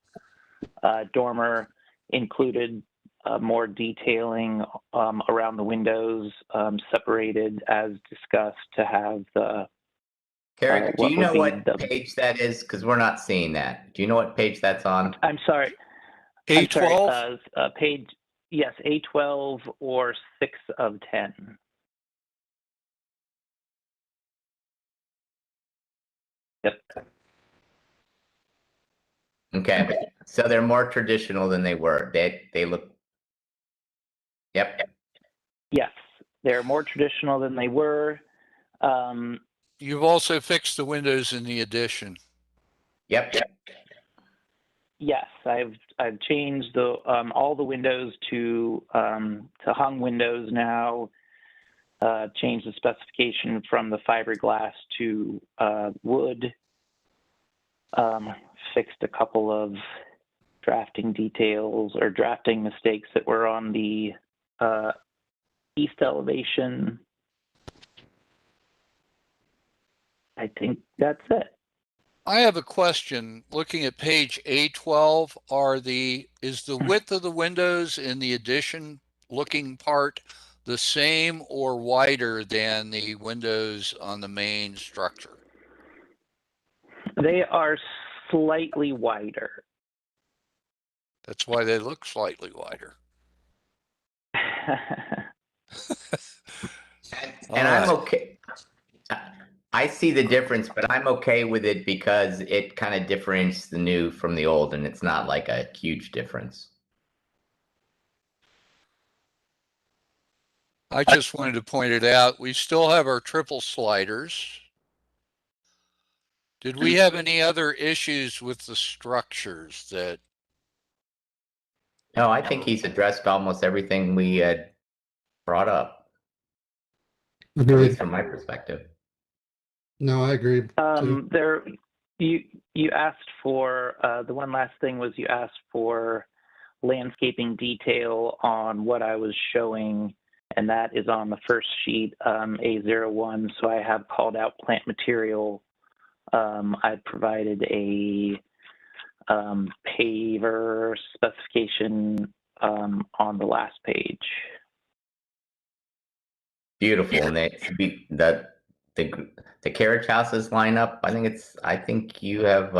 dormer, included more detailing around the windows, separated as discussed to have the. Carrick, do you know what page that is? Because we're not seeing that. Do you know what page that's on? I'm sorry. A12? Page, yes, A12 or 6 of 10. Yep. Okay, so they're more traditional than they were. They look. Yep. Yes, they're more traditional than they were. You've also fixed the windows in the addition. Yep. Yes, I've changed the all the windows to hung windows now. Changed the specification from the fiberglass to wood. Fixed a couple of drafting details or drafting mistakes that were on the east elevation. I think that's it. I have a question. Looking at page A12, is the width of the windows in the addition looking part the same or wider than the windows on the main structure? They are slightly wider. That's why they look slightly wider. And I'm okay. I see the difference, but I'm okay with it because it kind of differentiates the new from the old, and it's not like a huge difference. I just wanted to point it out. We still have our triple sliders. Did we have any other issues with the structures that No, I think he's addressed almost everything we had brought up, at Agreed. least from my perspective. No, I agree too. There, you asked for the one last thing was you asked for landscaping detail on what I was showing, and that is on the first sheet, A01. So I have called out plant material. I provided a paver specification on the last page. Beautiful, and the carriage houses line up. I think you have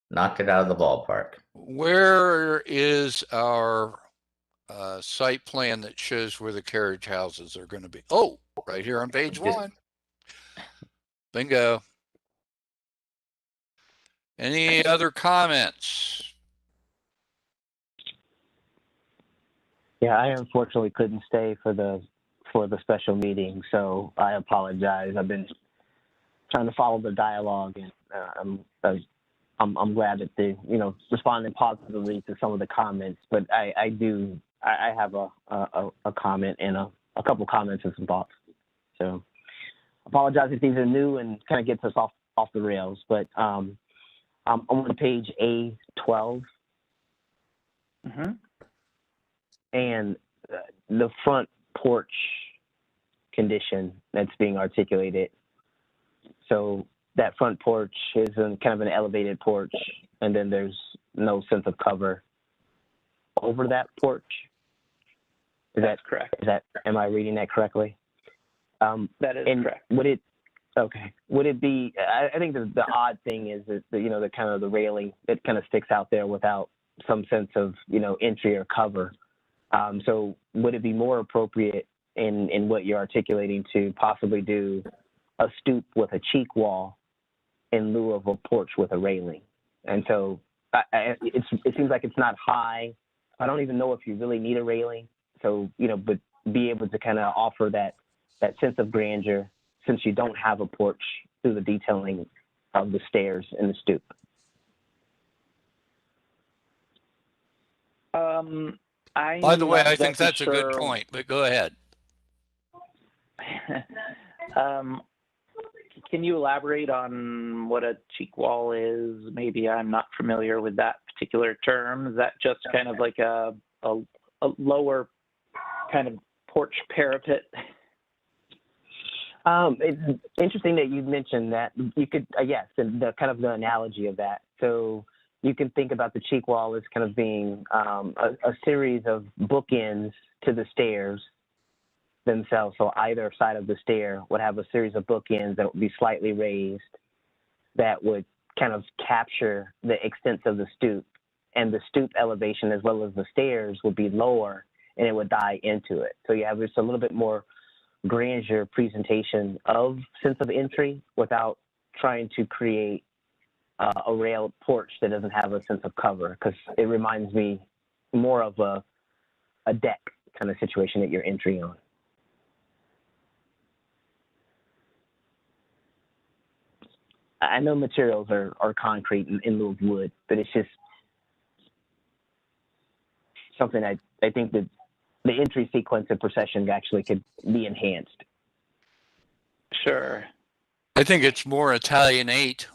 knocked it out of the ballpark. Where is our site plan that shows where the carriage houses are going to be? Oh, right here on page 1. Bingo. Any other comments? Yeah, I unfortunately couldn't stay for the special meeting, so I apologize. I've been trying to follow the dialogue, and I'm glad that they responding positively to some of the comments. But I have a comment and a couple comments and some thoughts. So apologize if these are new and kind of gets us off the rails. But I'm on page A12. Mm-hmm. And the front porch condition that's being articulated. So that front porch is kind of an elevated porch, and then there's no sense of cover over that porch. That's correct. Am I reading that correctly? That is correct. Would it be? I think the odd thing is that the kind of the railing that kind of sticks out there without some sense of entry or cover. So would it be more appropriate in what you're articulating to possibly do a stoop with a cheek wall in lieu of a porch with a railing? And so it seems like it's not high. I don't even know if you really need a railing. So, but be able to kind of offer that sense of grandeur since you don't have a porch through the detailing of the stairs and the stoop. By the way, I think that's a good point, but go ahead. Can you elaborate on what a cheek wall is? Maybe I'm not familiar with that particular term. Is that just kind of like a lower kind of porch parapet? It's interesting that you mentioned that. You could, yes, and the kind of the analogy of that. So you can think about the cheek wall as kind of being a series of bookends to the stairs themselves. So either side of the stair would have a series of bookends that would be slightly raised that would kind of capture the extent of the stoop. And the stoop elevation as well as the stairs would be lower and it would die into it. So you have just a little bit more grandeur presentation of sense of entry without trying to create a railed porch that doesn't have a sense of cover, because it reminds me more of a deck kind of situation that you're entering on. I know materials are concrete in lieu of wood, but it's just something I think that the entry sequence and procession actually could be enhanced. Sure. I think it's more Italianate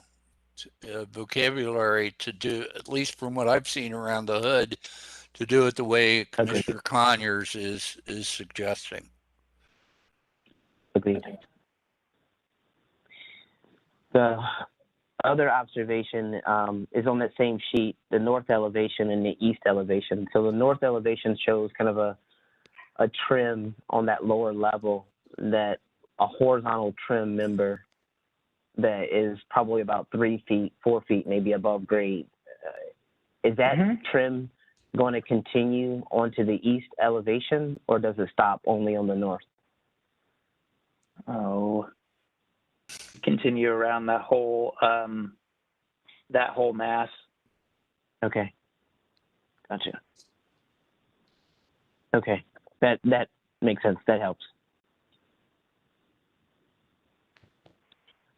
vocabulary to do, at least from what I've seen around the hood, to do it the way Commissioner Conyers is suggesting. Agreed. The other observation is on that same sheet, the north elevation and the east elevation. So the north elevation shows kind of a trim on that lower level, that a horizontal trim member that is probably about 3 feet, 4 feet, maybe above grade. Is that trim going to continue onto the east elevation, or does it stop only on the north? Oh, continue around that whole mass. Okay, gotcha. Okay, that makes sense. That helps.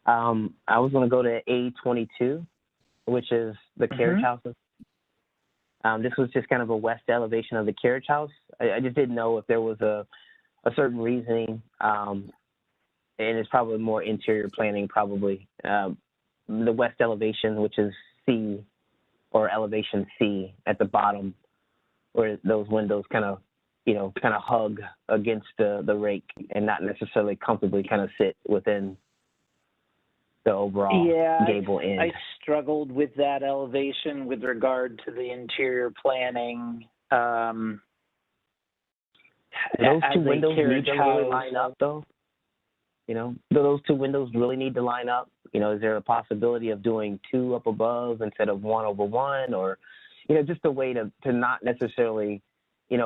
I was going to go to A22, which is the carriage houses. This was just kind of a west elevation of the carriage house. I just didn't know if there was a certain reasoning, and it's probably more interior planning, probably. The west elevation, which is C, or elevation C at the bottom, where those windows kind of hug against the rake and not necessarily comfortably kind of sit within the overall gable end. I struggled with that elevation with regard to the interior planning. Those two windows need to really line up, though. Do those two windows really need to line up? Is there a possibility of doing two up above instead of one over one, or, just a way to not necessarily,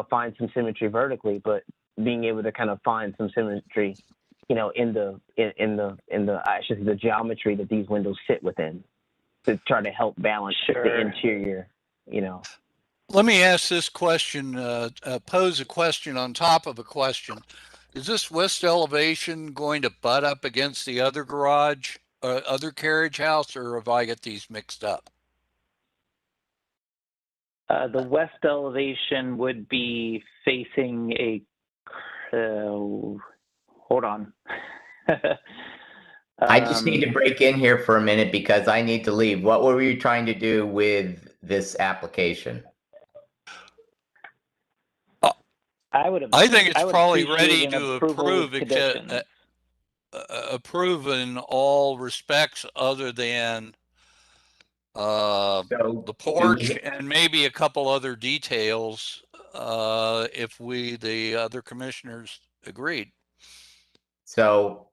find some symmetry vertically, but being able to kind of find some symmetry, in the geometry that these windows sit within, to try to help balance the interior, Let me ask this question, pose a question on top of a question. Is this west elevation going to butt up against the other garage, other carriage house, or have I got these mixed up? The west elevation would be facing a, hold on. I just need to break in here for a minute because I need to leave. What were you trying to do with this application? I think it's probably ready to approve in all respects other than the porch and maybe a couple other details if the other commissioners agreed. So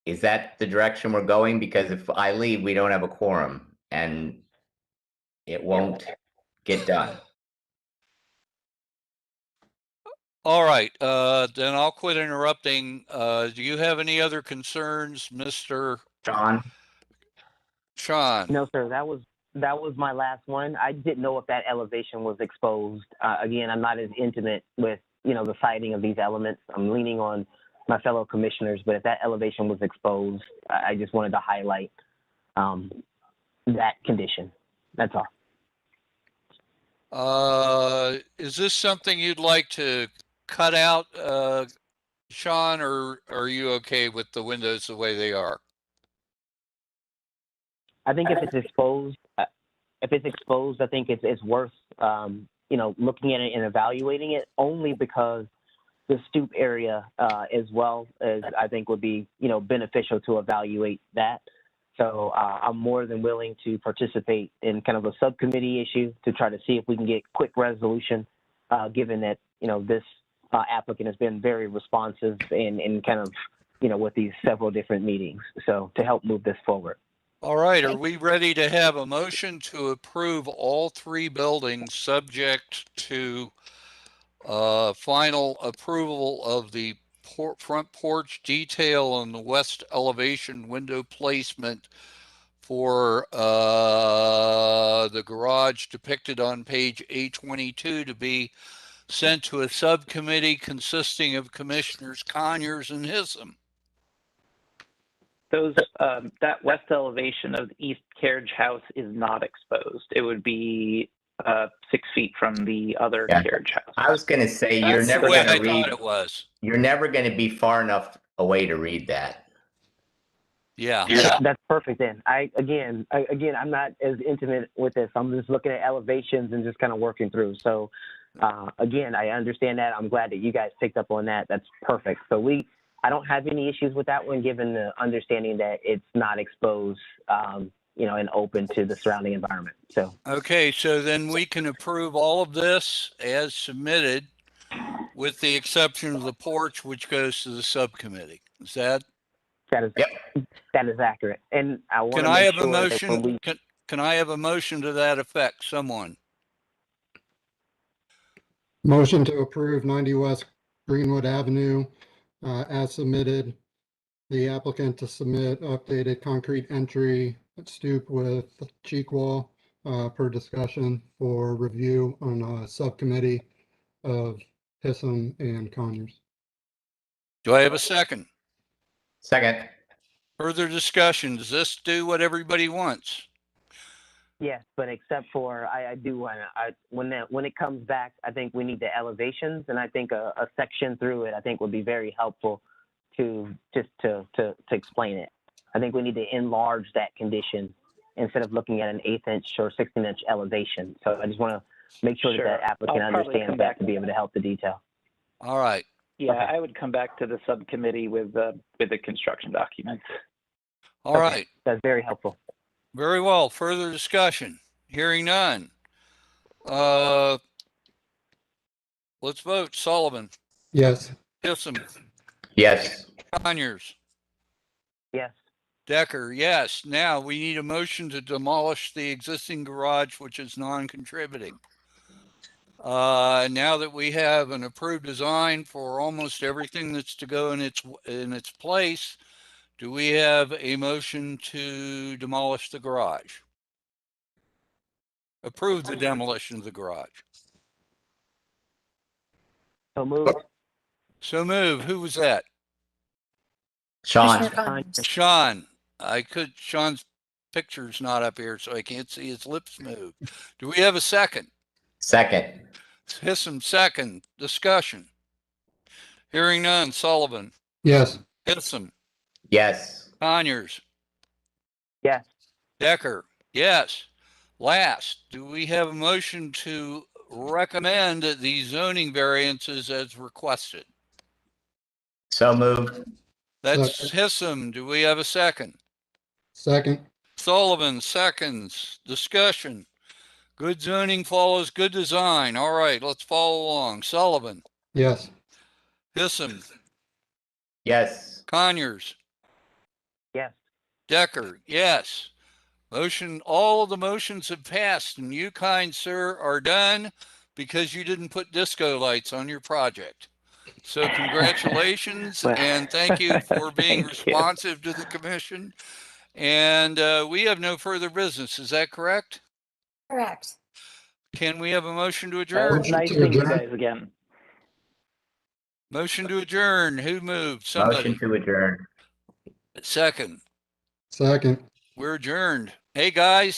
is that the direction we're going? Because if I leave, we don't have a quorum and it won't get done. All right, then I'll quit interrupting. Do you have any other concerns, Mr. Sean? No, sir. That was my last one. I didn't know if that elevation was exposed. Again, I'm not as intimate with the siting of these elements. I'm leaning on my fellow commissioners, but if that elevation was exposed, I just wanted to highlight that condition. That's all. Is this something you'd like to cut out, Sean, or are you okay with the windows the way they are? I think if it's exposed, I think it's worth looking at it and evaluating it, only because the stoop area as well as I think would be beneficial to evaluate that. So I'm more than willing to participate in kind of a subcommittee issue to try to see if we can get quick resolution, given that this applicant has been very responsive in kind of with these several different meetings. So to help move this forward. All right, are we ready to have a motion to approve all three buildings subject to final approval of the front porch detail and the west elevation window placement for the garage depicted on page A22 to be sent to a subcommittee consisting of Commissioners Conyers and Hissom? That west elevation of the east carriage house is not exposed. It would be 6 feet from the other carriage house. I was going to say you're That's never the way going to I read. thought it was. You're never going to be far enough away to read that. Yeah. That's perfect. Then again, I'm not as intimate with this. I'm just looking at elevations and just kind of working through. So again, I understand that. I'm glad that you guys picked up on that. That's perfect. So I don't have any issues with that one, given the understanding that it's not exposed, and open to the surrounding environment. So okay, so then we can approve all of this as submitted, with the exception of the porch, which goes to the subcommittee. Is that? That is accurate. And I want Can to I make have sure a motion? that when Can I have a motion to that effect? Someone. Motion to approve 90 West Greenwood Avenue as submitted. The applicant to submit updated concrete entry stoop with cheek wall per discussion for review on a subcommittee of Hissom and Conyers. Do I have a second? Second. Further discussion. Does this do what everybody wants? Yes, but except for I do want to when it comes back, I think we need the elevations, and I think a section through it I think would be very helpful to just to explain it. I think we need to enlarge that condition instead of looking at an 1/8 inch or 16-inch elevation. So I just want to make sure Sure. that applicant I'll probably understands come that back. to be able to help the detail. All right. Yeah, Okay. I would come back to the subcommittee with the construction documents. All right. That's very helpful. Very well. Further discussion? Hearing none. Let's vote. Sullivan, Yes. Gibson, Yes. Conyers, Yes. Decker, yes. Now we need a motion to demolish the existing garage, which is non-contributing. Now that we have an approved design for almost everything that's to go in its place, do we have a motion to demolish the garage? Approve the demolition of the garage. So move. So move. Who was that? Sean. Commissioner Conyers. Sean. Sean's picture's not up here, so I can't see his lips move. Do we have a second? Second. Hissam, second. Discussion. Hearing none. Sullivan, Yes. Hissam, Yes. Conyers, Yes. Decker, yes. Last, do we have a motion to recommend the zoning variances as requested? So moved. That's Second. Hissam. Do we have a second? Second. Sullivan, seconds. Discussion. Good zoning follows good design. All right, let's follow along. Sullivan, Yes. Hissam, Yes. Conyers, Yes. Decker, yes. Motion, all of the motions have passed, and you, kind sir, are done because you didn't put disco lights on your project. So congratulations, Well, and thank you for being thank you. responsive to the commission. And we have no further business. Is that correct? Correct. Can we have a motion to It adjourn? was nice seeing you guys again. Motion to adjourn. Who moved? Somebody. Motion to adjourn. Second. Second. We're adjourned. Hey, guys.